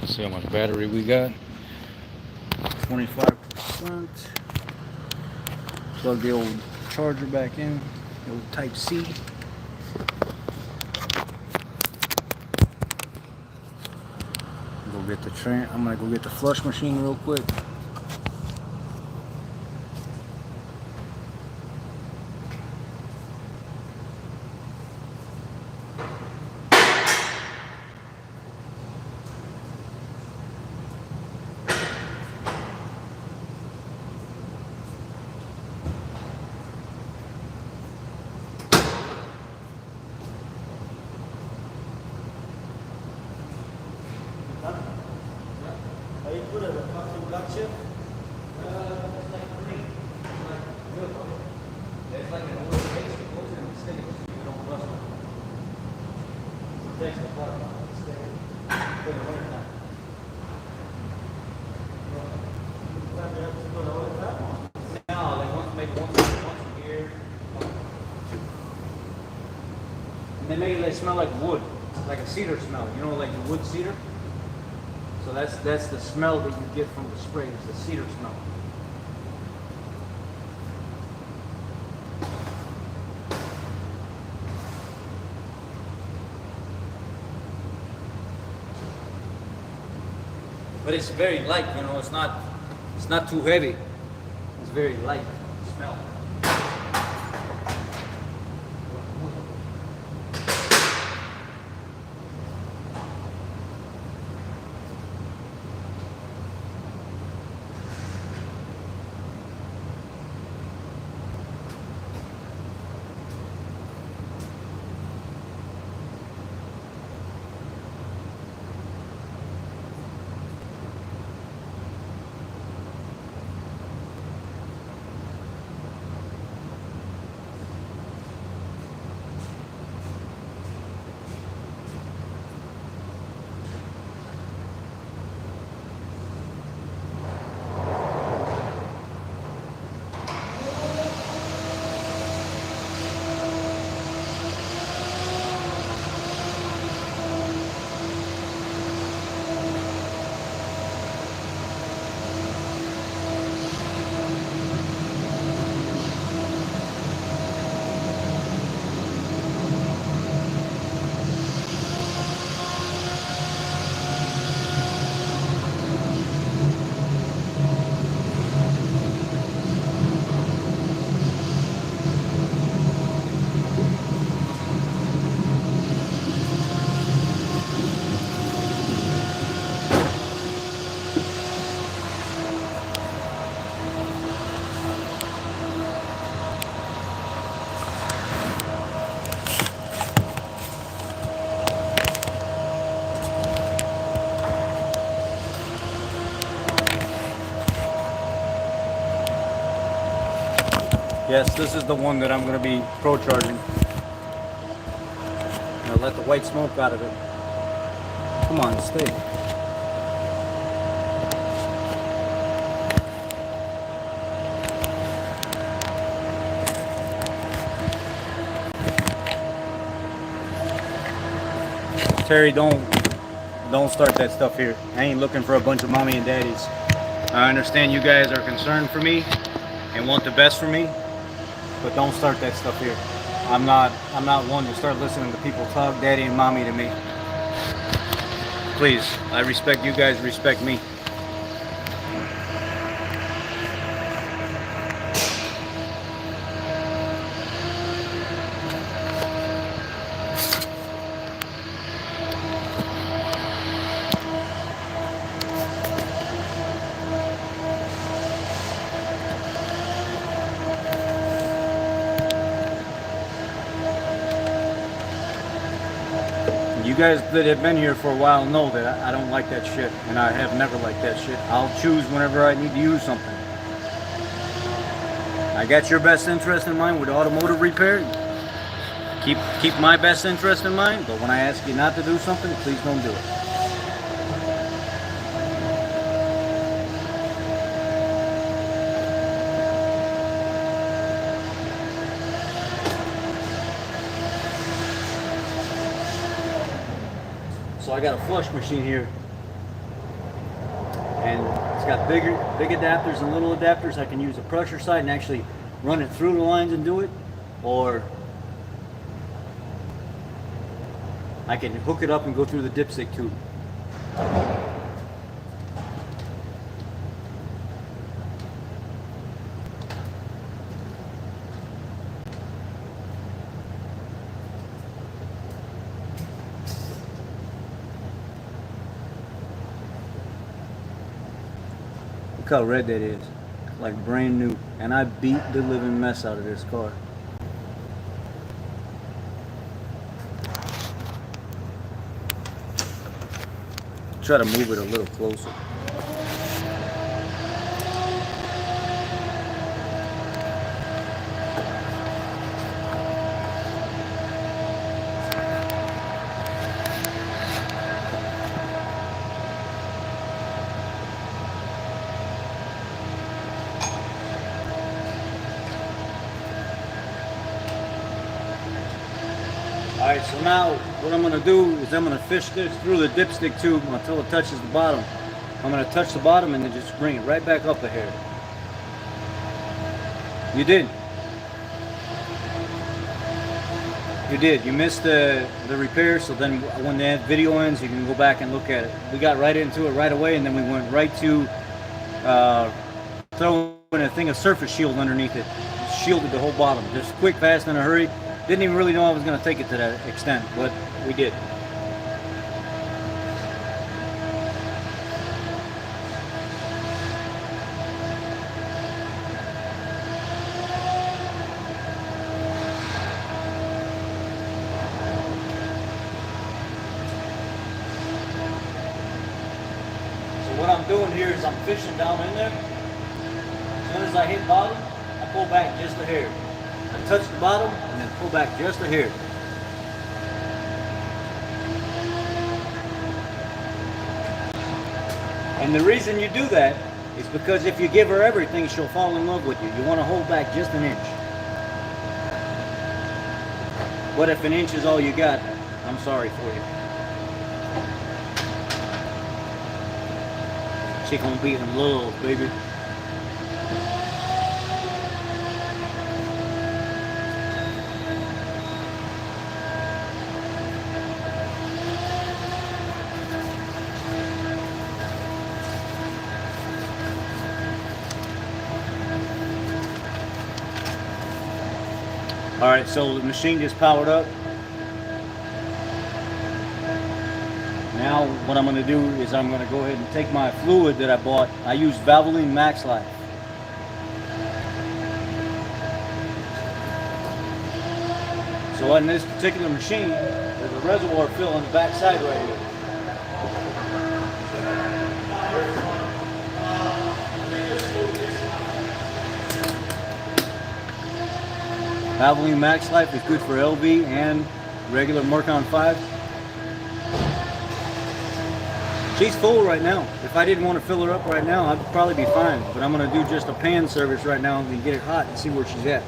See how much battery we got. 25%. Plug the old charger back in, the old Type C. Go get the I'm gonna go get the flush machine real quick. How you put it? A fucking black chip? It's like green. It's like an old base that goes in the stick so you don't rust it. Protects the bottom of the stick for the winter time. No, they want to make once a year. And they make it, they smell like wood, like a cedar smell. You know, like the wood cedar? So that's the smell that you get from the spray, it's the cedar smell. But it's very light, you know, it's not too heavy. It's very light smell. Yes, this is the one that I'm going to be pro charging. Now let the white smoke out of it. Come on, stay. Terry, don't start that stuff here. I ain't looking for a bunch of mommy and daddies. I understand you guys are concerned for me and want the best for me, but don't start that stuff here. I'm not one to start listening to people talk daddy and mommy to me. Please, I respect you guys, respect me. You guys that have been here for a while know that I don't like that shit, and I have never liked that shit. I'll choose whenever I need to use something. I got your best interest in mind with automotive repair. Keep my best interest in mind, but when I ask you not to do something, please don't do it. So I got a flush machine here, and it's got big adapters and little adapters. I can use the pressure side and actually run it through the lines and do it, or I can hook it up and go through the dipstick tube. Look how red that is, like brand new. And I beat the living mess out of this car. Try to move it a little closer. Alright, so now what I'm going to do is I'm going to fish this through the dipstick tube until it touches the bottom. I'm going to touch the bottom and then just bring it right back up a hair. You did. You did. You missed the repair, so then when the video ends, you can go back and look at it. We got right into it right away, and then we went right to throwing a thing of surface shield underneath it. Shielded the whole bottom. Just quick, fast, in a hurry. Didn't even really know I was going to take it to that extent, but we did. So what I'm doing here is I'm fishing down in there. As soon as I hit bottom, I pull back just a hair. I touch the bottom and then pull back just a hair. And the reason you do that is because if you give her everything, she'll fall in love with you. You want to hold back just an inch. But if an inch is all you got, I'm sorry for you. She gonna be in love, baby. Alright, so the machine just powered up. Now what I'm going to do is I'm going to go ahead and take my fluid that I bought. I use Valvoline Max Life. So on this particular machine, there's a reservoir fill on the back side right here. Valvoline Max Life is good for LV and regular Mercon 5. She's full right now. If I didn't want to fill her up right now, I'd probably be fine. But I'm going to do just a pan service right now and get it hot and see where she's at.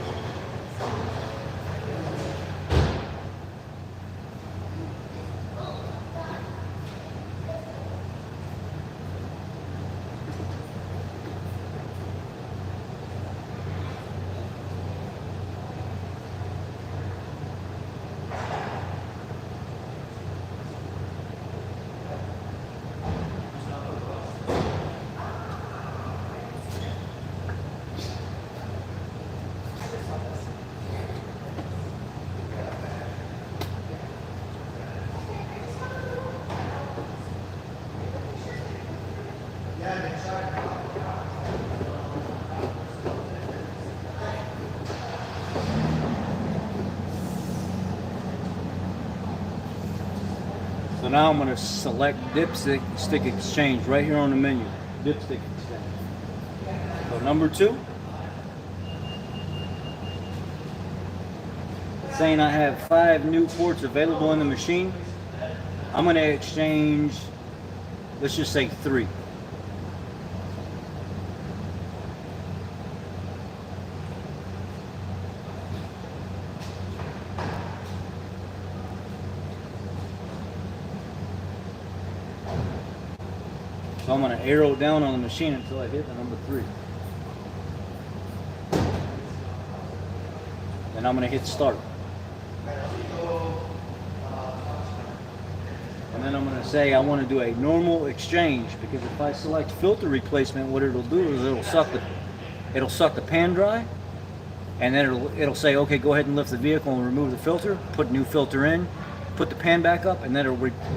So now I'm going to select dipstick exchange right here on the menu. Dipstick exchange. So number 2. Saying I have 5 new quarts available in the machine. I'm going to exchange, let's just say 3. So I'm going to arrow down on the machine until I hit the number 3. Then I'm going to hit start. And then I'm going to say I want to do a normal exchange, because if I select filter replacement, what it'll do is it'll suck the pan dry, and then it'll say, okay, go ahead and lift the vehicle and remove the filter, put new filter in, put the pan back up, and then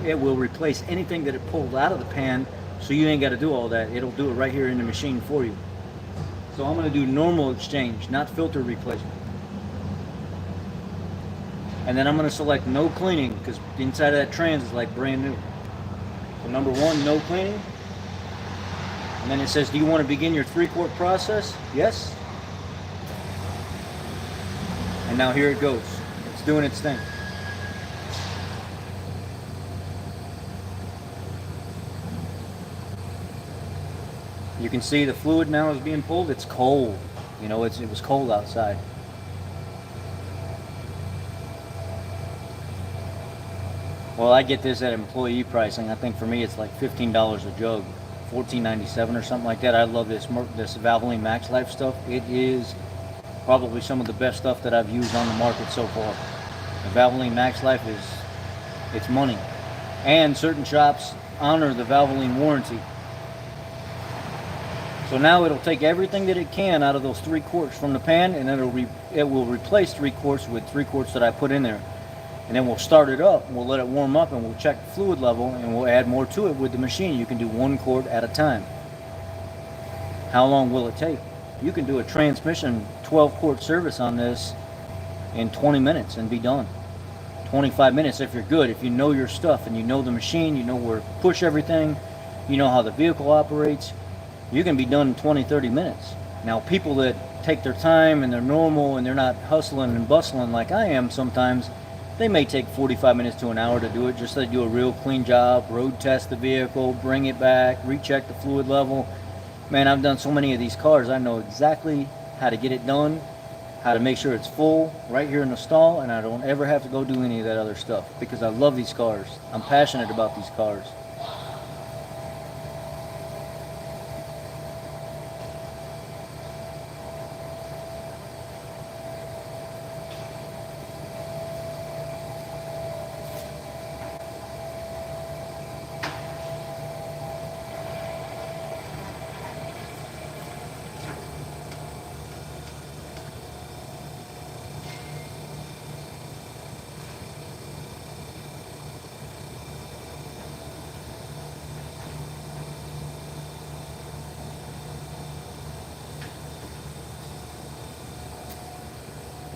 it will replace anything that it pulled out of the pan. So you ain't got to do all that. It'll do it right here in the machine for you. So I'm going to do normal exchange, not filter replacement. And then I'm going to select no cleaning, because the inside of that trans is like brand new. So number 1, no cleaning. And then it says, do you want to begin your 3-quart process? Yes. And now here it goes. It's doing its thing. You can see the fluid now is being pulled. It's cold. You know, it was cold outside. Well, I get this at employee pricing. I think for me it's like $15 a jug, $14.97 or something like that. I love this Valvoline Max Life stuff. It is probably some of the best stuff that I've used on the market so far. The Valvoline Max Life it's money. And certain shops honor the Valvoline warranty. So now it'll take everything that it can out of those 3 quarts from the pan, and it will replace 3 quarts with 3 quarts that I put in there. And then we'll start it up, and we'll let it warm up, and we'll check the fluid level, and we'll add more to it with the machine. You can do 1 quart at a time. How long will it take? You can do a transmission 12-quart service on this in 20 minutes and be done. 25 minutes if you're good, if you know your stuff and you know the machine, you know where to push everything, you know how the vehicle operates, you can be done in 20-30 minutes. Now people that take their time and they're normal and they're not hustling and bustling like I am sometimes, they may take 45 minutes to an hour to do it, just so they do a real clean job, road test the vehicle, bring it back, recheck the fluid level. Man, I've done so many of these cars, I know exactly how to get it done, how to make sure it's full right here in the stall, and I don't ever have to go do any of that other stuff because I love these cars. I'm passionate about these cars.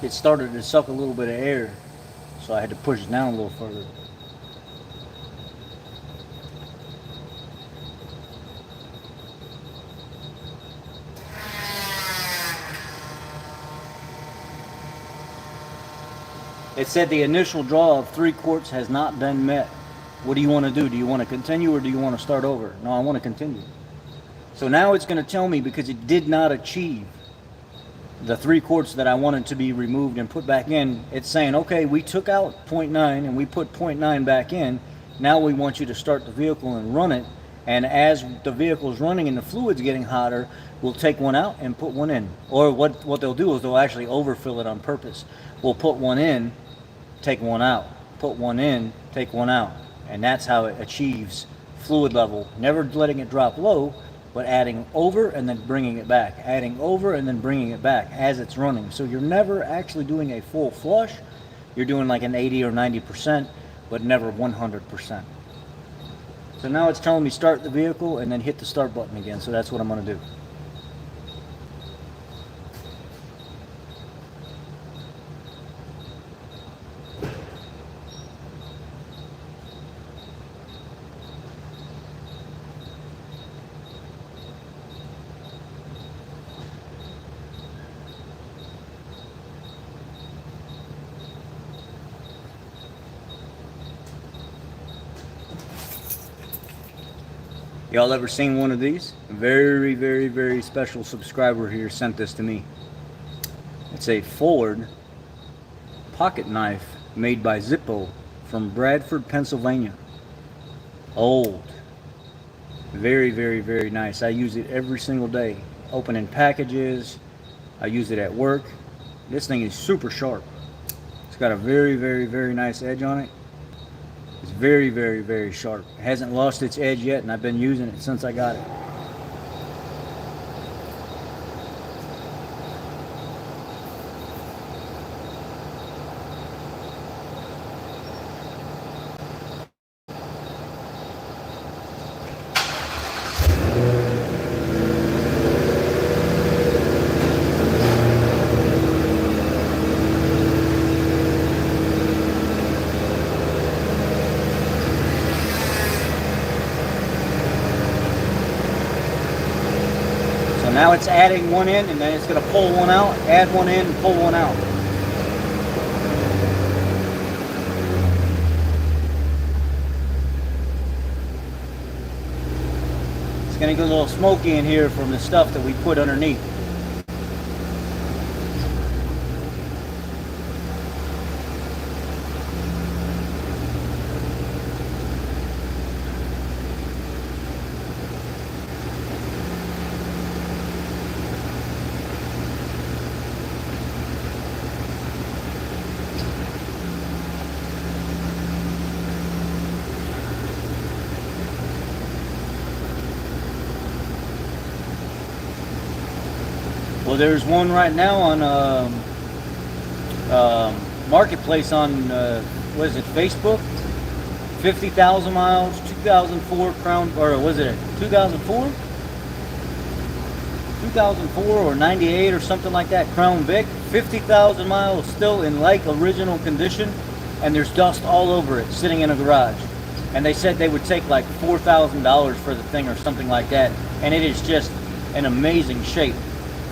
It started to suck a little bit of air, so I had to push it down a little further. It said the initial draw of 3 quarts has not been met. What do you want to do? Do you want to continue or do you want to start over? No, I want to continue. So now it's going to tell me, because it did not achieve the 3 quarts that I wanted to be removed and put back in, it's saying, okay, we took out 0.9 and we put 0.9 back in. Now we want you to start the vehicle and run it. And as the vehicle's running and the fluid's getting hotter, we'll take one out and put one in. Or what they'll do is they'll actually overfill it on purpose. We'll put one in, take one out. Put one in, take one out. And that's how it achieves fluid level. Never letting it drop low, but adding over and then bringing it back. Adding over and then bringing it back as it's running. So you're never actually doing a full flush. You're doing like an 80 or 90%, but never 100%. So now it's telling me start the vehicle and then hit the start button again. So that's what I'm going to do. Y'all ever seen one of these? A very, very, very special subscriber here sent this to me. It's a Ford pocket knife made by Zippo from Bradford, Pennsylvania. Old. Very, very, very nice. I use it every single day. Opening packages. I use it at work. This thing is super sharp. It's got a very, very, very nice edge on it. It's very, very, very sharp. It hasn't lost its edge yet, and I've been using it since I got it. Now it's adding one in, and then it's going to pull one out, add one in, and pull one out. It's going to get a little smoky in here from the stuff that we put underneath. Well, there's one right now on Marketplace on, what is it, Facebook? 50,000 miles, 2004 Crown, or was it 2004? 2004 or 98 or something like that, Crown Vic. 50,000 miles still in like original condition, and there's dust all over it sitting in a garage. And they said they would take like $4,000 for the thing or something like that, and it is just an amazing shape.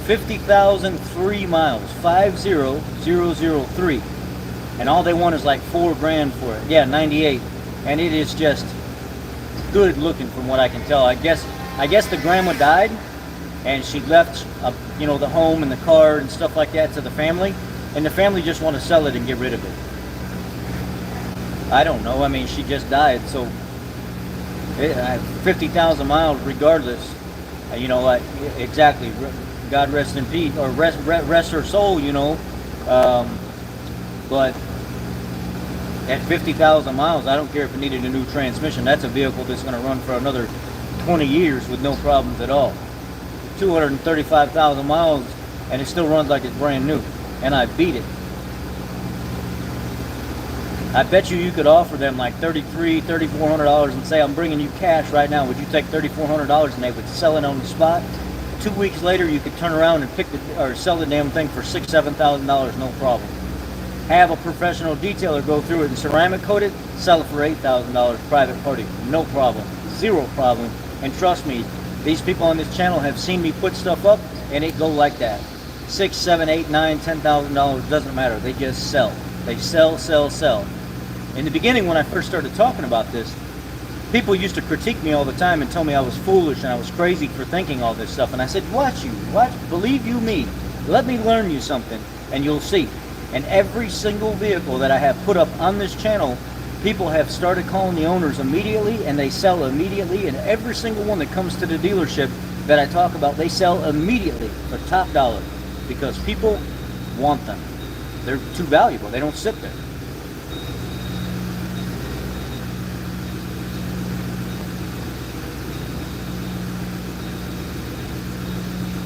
50,003 miles, 50003, and all they want is like $4,000 for it. Yeah, 98, and it is just good looking from what I can tell. I guess the grandma died, and she left, you know, the home and the car and stuff like that to the family, and the family just want to sell it and get rid of it. I don't know. I mean, she just died, so 50,000 miles regardless. You know, like exactly. God rest in peace, or rest her soul, you know. But at 50,000 miles, I don't care if it needed a new transmission. That's a vehicle that's going to run for another 20 years with no problems at all. 235,000 miles, and it still runs like it's brand new. And I beat it. I bet you could offer them like $3,300, $3,400 and say, I'm bringing you cash right now. Would you take $3,400? And they would sell it on the spot. 2 weeks later, you could turn around and sell the damn thing for $6,000, $7,000, no problem. Have a professional detailer go through it and ceramic coat it, sell it for $8,000 private party, no problem, zero problem. And trust me, these people on this channel have seen me put stuff up, and it go like that. $6,000, $7,000, $8,000, $9,000, $10,000, doesn't matter. They just sell. They sell, sell, sell. In the beginning, when I first started talking about this, people used to critique me all the time and tell me I was foolish and I was crazy for thinking all this stuff. And I said, watch, believe you me. Let me learn you something and you'll see. And every single vehicle that I have put up on this channel, people have started calling the owners immediately and they sell immediately. And every single one that comes to the dealership that I talk about, they sell immediately for top dollar because people want them. They're too valuable. They don't sit there.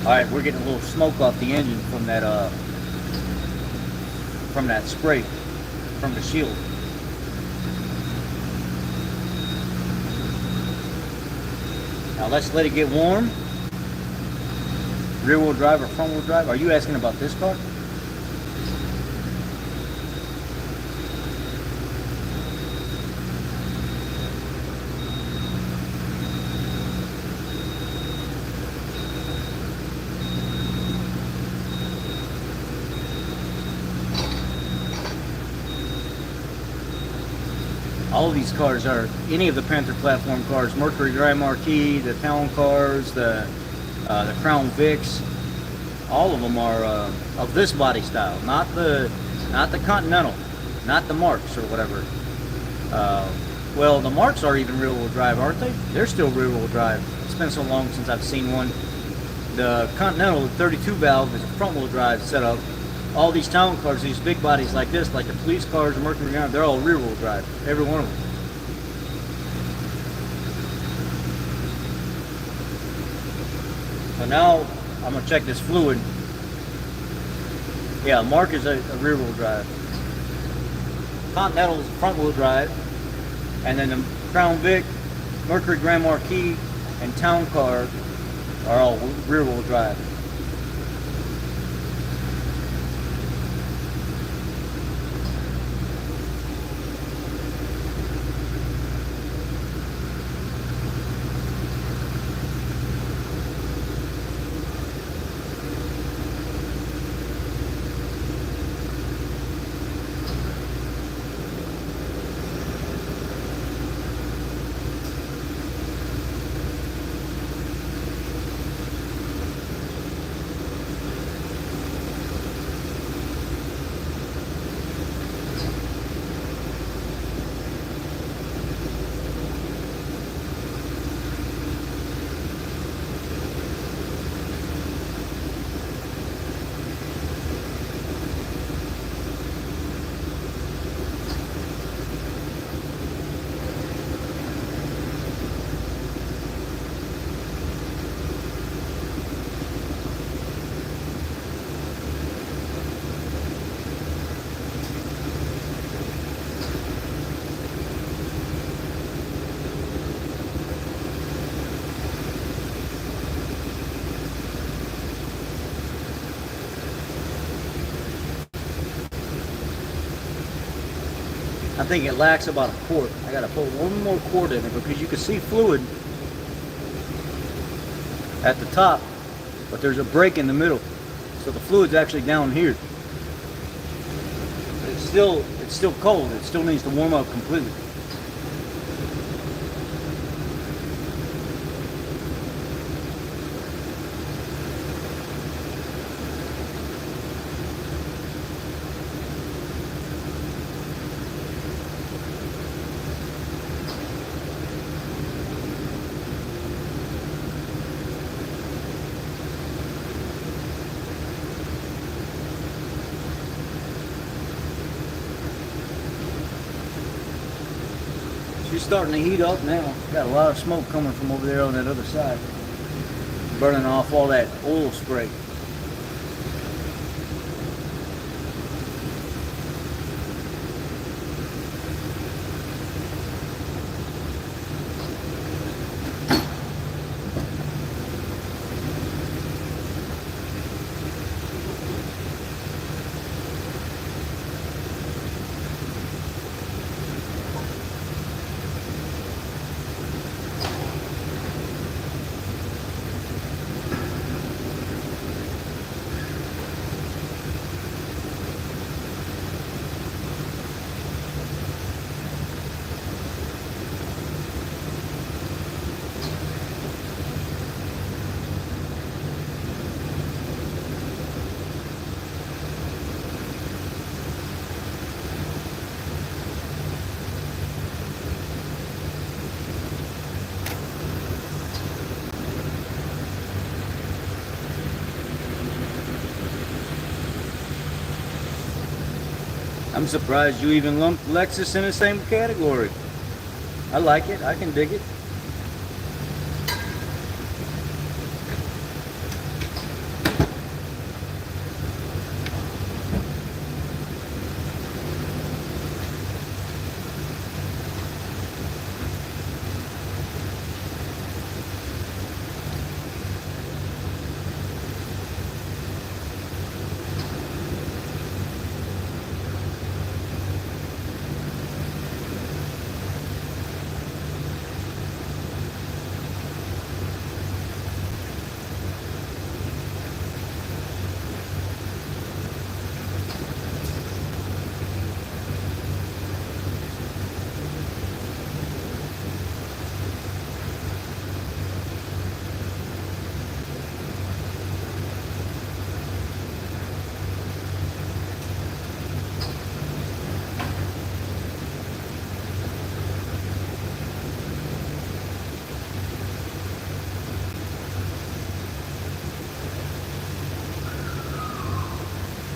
All right, we're getting a little smoke off the engine from that spray from the shield. Now let's let it get warm. Rear wheel drive or front wheel drive? Are you asking about this car? All of these cars are, any of the Panther platform cars, Mercury Grand Marquis, the Town cars, the Crown Vics, all of them are of this body style, not the Continental, not the Marks or whatever. Well, the Marks are even rear-wheel drive, aren't they? They're still rear-wheel drive. It's been so long since I've seen one. The Continental, the 32 valve, is a front-wheel drive setup. All these town cars, these big bodies like this, like the police cars, the Mercury Grand, they're all rear-wheel drive, every one of them. So now I'm gonna check this fluid. Yeah, Mark is a rear-wheel drive. Continental is front-wheel drive, and then the Crown Vic, Mercury Grand Marquis, and Town car are all rear-wheel drive. I think it lacks about a quart. I gotta put one more quart in it because you can see fluid at the top, but there's a break in the middle. So the fluid's actually down here. But it's still cold. It still needs to warm up completely. She's starting to heat up now. Got a lot of smoke coming from over there on that other side. Burning off all that oil spray. I'm surprised you even lumped Lexus in the same category. I like it. I can dig it.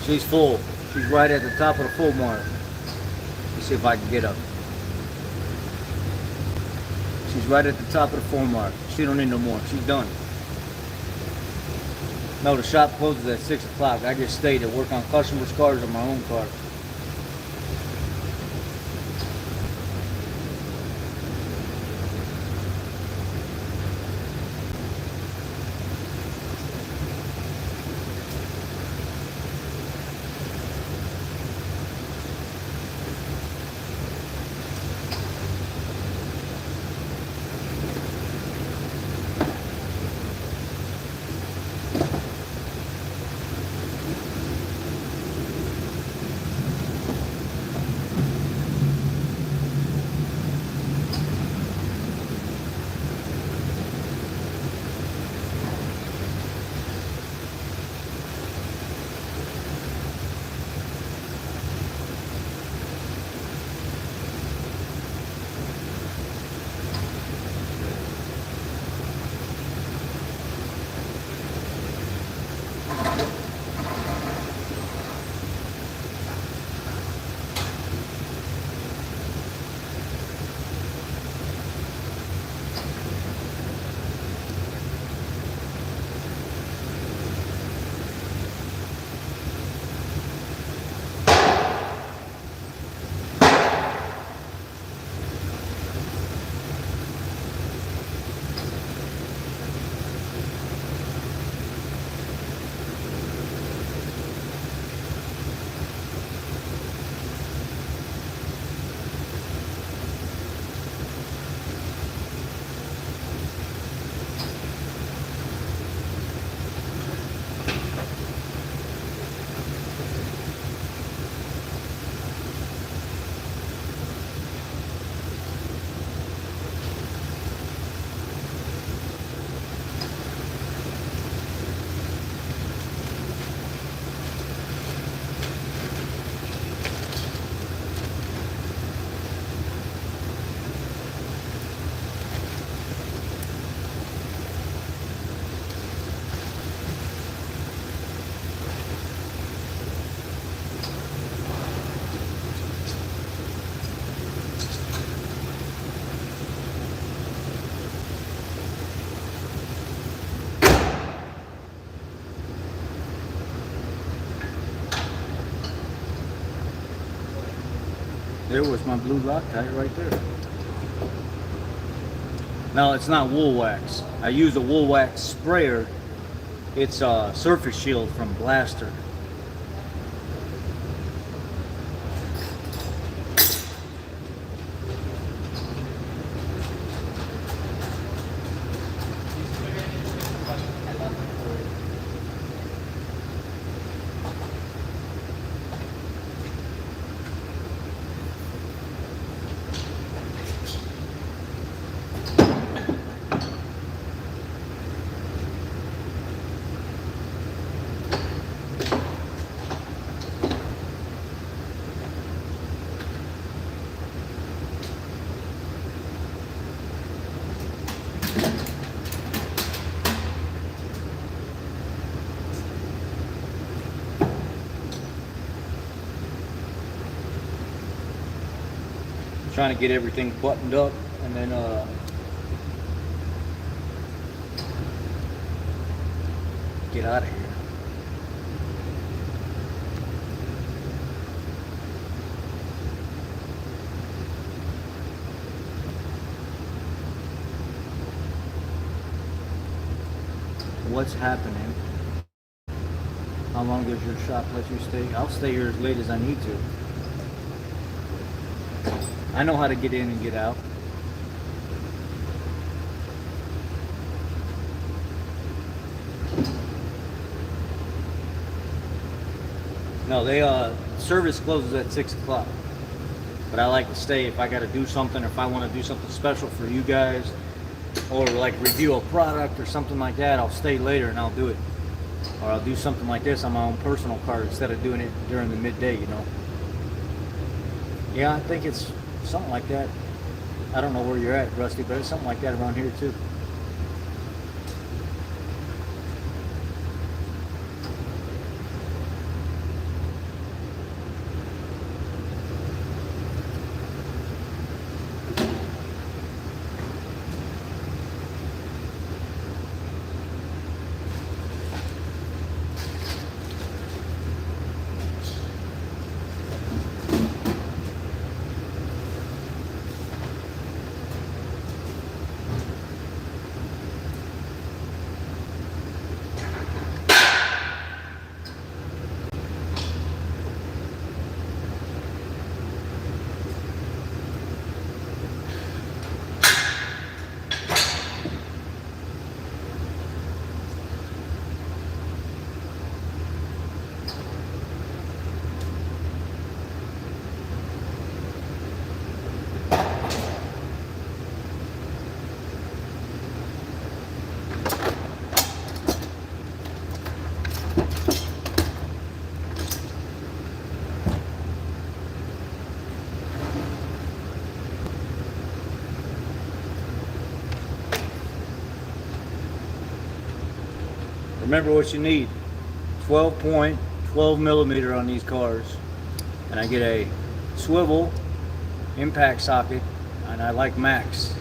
She's full. She's right at the top of the full mark. Let's see if I can get up. She's right at the top of the full mark. She don't need no more. She's done. No, the shop closes at 6 o'clock. I just stayed to work on customers' cars and my own car. There was my blue Loctite right there. Now it's not wool wax. I use a wool wax sprayer. It's a Surface Shield from Blaster. trying to get everything buttoned up, and then get out of here. What's happening? How long does your shop let you stay? I'll stay here as late as I need to. I know how to get in and get out. No, they service closes at 6 o'clock. But I like to stay if I got to do something, if I want to do something special for you guys, or like review a product or something like that. I'll stay later and I'll do it. Or I'll do something like this on my own personal card instead of doing it during the midday, you know. Yeah, I think it's something like that. I don't know where you're at, Rusty, but it's something like that around here too. Remember what you need. 12 millimeter on these cars. And I get a swivel impact socket, and I like max.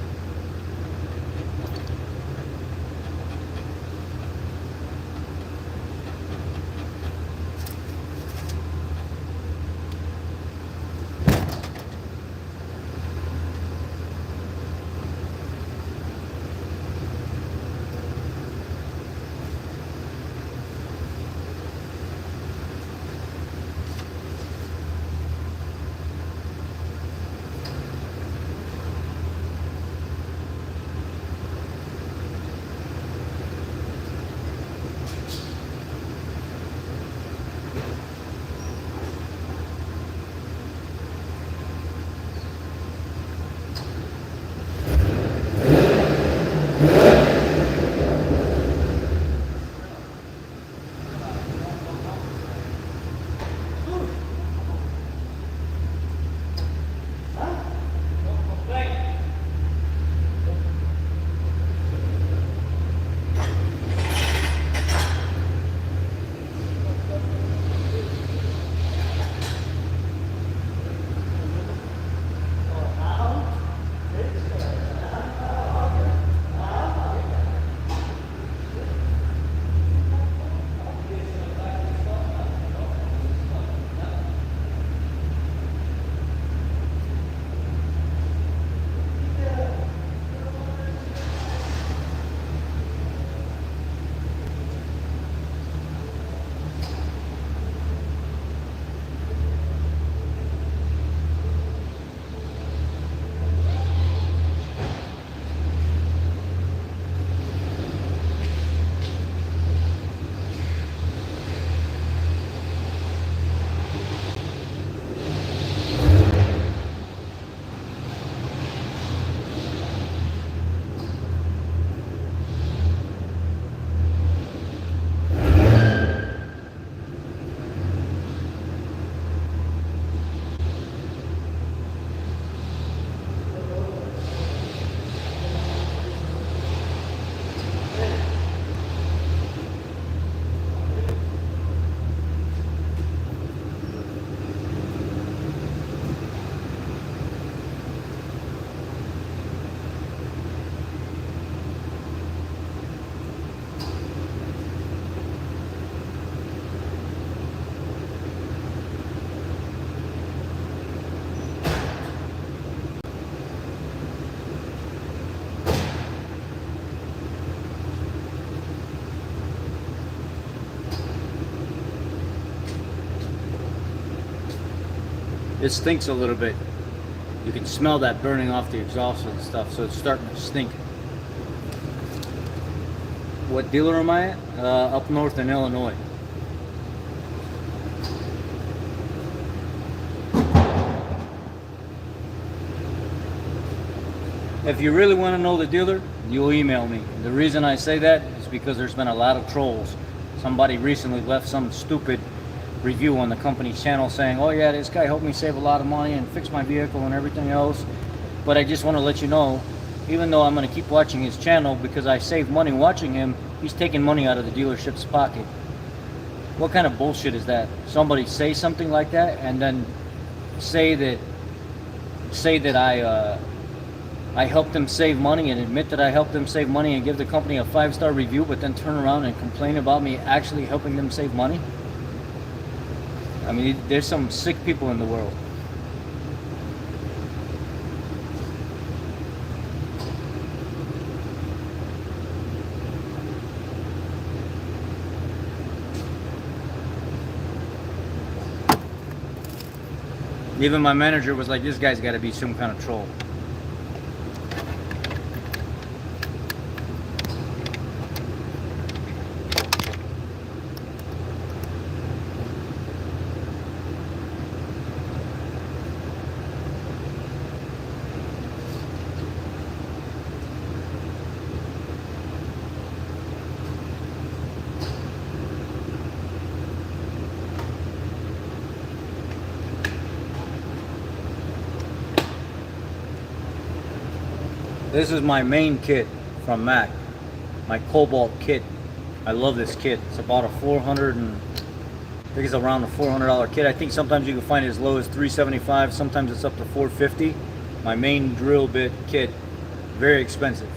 It stinks a little bit. You can smell that burning off the exhaust and stuff, so it's starting to stink. What dealer am I at? Up north in Illinois. If you really want to know the dealer, you'll email me. The reason I say that is because there's been a lot of trolls. Somebody recently left some stupid review on the company's channel saying, oh yeah, this guy helped me save a lot of money and fix my vehicle and everything else. But I just want to let you know, even though I'm going to keep watching his channel because I save money watching him, he's taking money out of the dealership's pocket. What kind of bullshit is that? Somebody say something like that and then say that I helped them save money and admit that I helped them save money and give the company a 5-star review, but then turn around and complain about me actually helping them save money? I mean, there's some sick people in the world. Even my manager was like, this guy's got to be some kind of troll. This is my main kit from Mac, my Cobalt kit. I love this kit. It's about a I think it's around a $400 kit. I think sometimes you can find it as low as $375. Sometimes it's up to $450. My main drill bit kit, very expensive.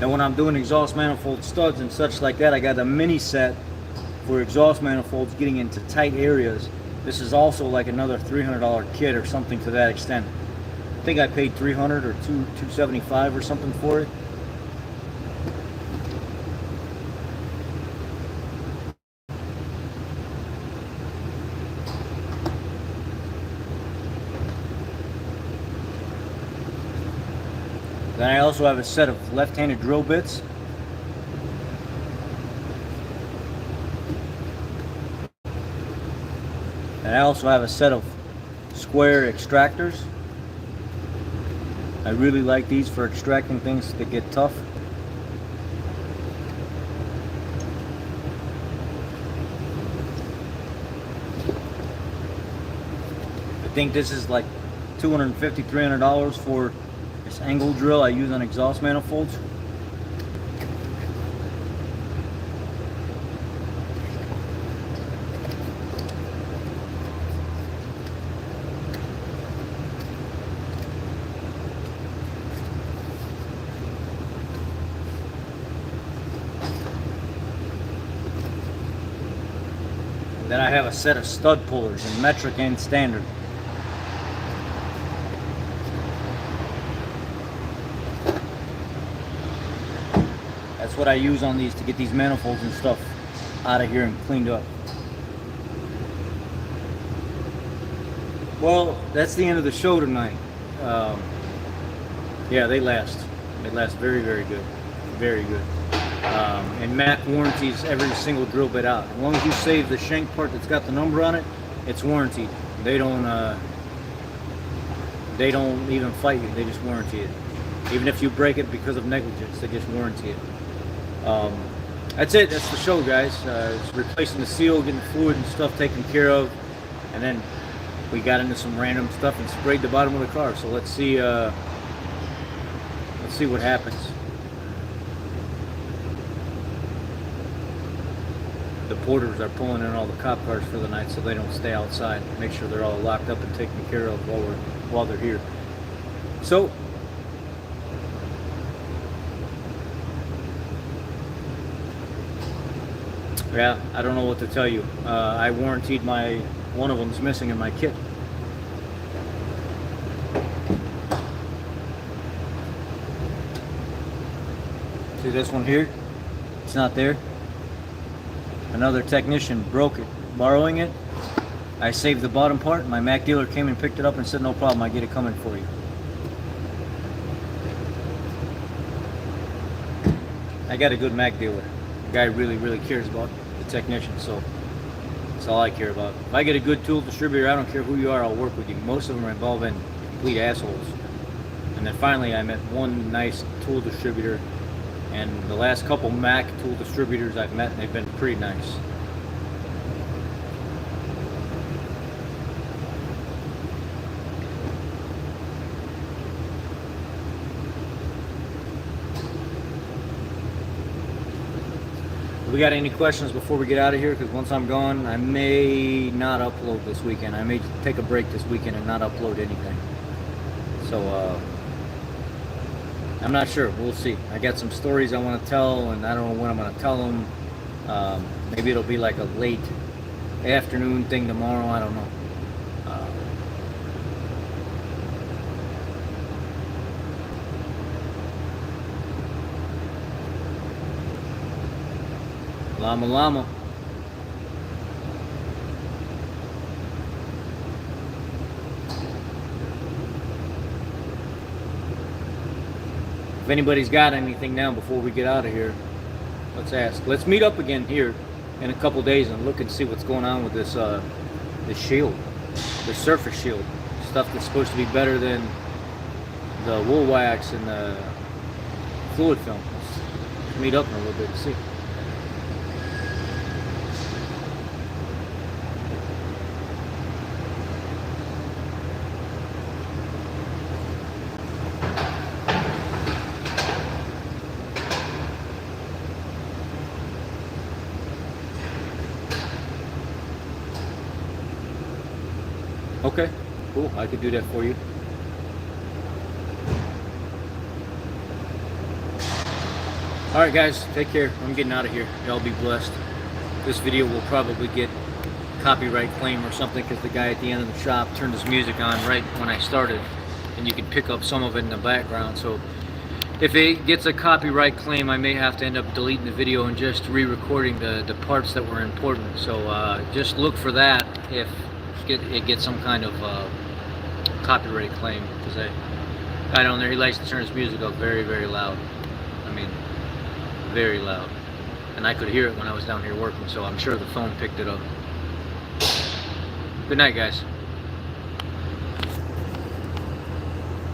Then when I'm doing exhaust manifold studs and such like that, I got a mini set for exhaust manifolds getting into tight areas. This is also like another $300 kit or something to that extent. I think I paid $300 or $275 or something for it. Then I also have a set of left-handed drill bits. And I also have a set of square extractors. I really like these for extracting things that get tough. I think this is like $250, $300 for this angle drill I use on exhaust manifolds. Then I have a set of stud pullers in metric and standard. That's what I use on these to get these manifolds and stuff out of here and cleaned up. Well, that's the end of the show tonight. Yeah, they last. They last very, very good. Very good. And Mac warranties every single drill bit out. As long as you save the shank part that's got the number on it, it's warranted. They don't even fight you. They just warranty it. Even if you break it because of negligence, they just warranty it. That's it. That's the show, guys. It's replacing the seal, getting the fluid and stuff taken care of, and then we got into some random stuff and sprayed the bottom of the car. So let's see what happens. The porters are pulling in all the cop cars for the night so they don't stay outside. Make sure they're all locked up and taken care of while they're here. So yeah, I don't know what to tell you. I warranted one of them's missing in my kit. See this one here? It's not there. Another technician broke it, borrowing it. I saved the bottom part. My Mac dealer came and picked it up and said, no problem, I get it coming for you. I got a good Mac dealer. The guy really cares about the technician, so that's all I care about. If I get a good tool distributor, I don't care who you are, I'll work with you. Most of them are involved in complete assholes. And then finally I met one nice tool distributor, and the last couple Mac tool distributors I've met, they've been pretty nice. We got any questions before we get out of here? Because once I'm gone, I may not upload this weekend. I may take a break this weekend and not upload anything. So, I'm not sure. We'll see. I got some stories I want to tell, and I don't know when I'm going to tell them. Maybe it'll be like a late afternoon thing tomorrow. I don't know. Llama llama. If anybody's got anything now before we get out of here, let's ask. Let's meet up again here in a couple days and look and see what's going on with this this shield, the surface shield, stuff that's supposed to be better than the wool wax and the fluid film. Let's meet up in a little bit and see. Okay, cool. I could do that for you. Alright guys, take care. I'm getting out of here. Y'all be blessed. This video will probably get copyright claim or something because the guy at the end of the shop turned his music on right when I started, and you can pick up some of it in the background. So if it gets a copyright claim, I may have to end up deleting the video and just re-recording the parts that were important. So just look for that if it gets some kind of copyright claim, because that guy down there, he likes to turn his music up very loud. I mean, very loud, and I could hear it when I was down here working, so I'm sure the phone picked it up. Good night, guys.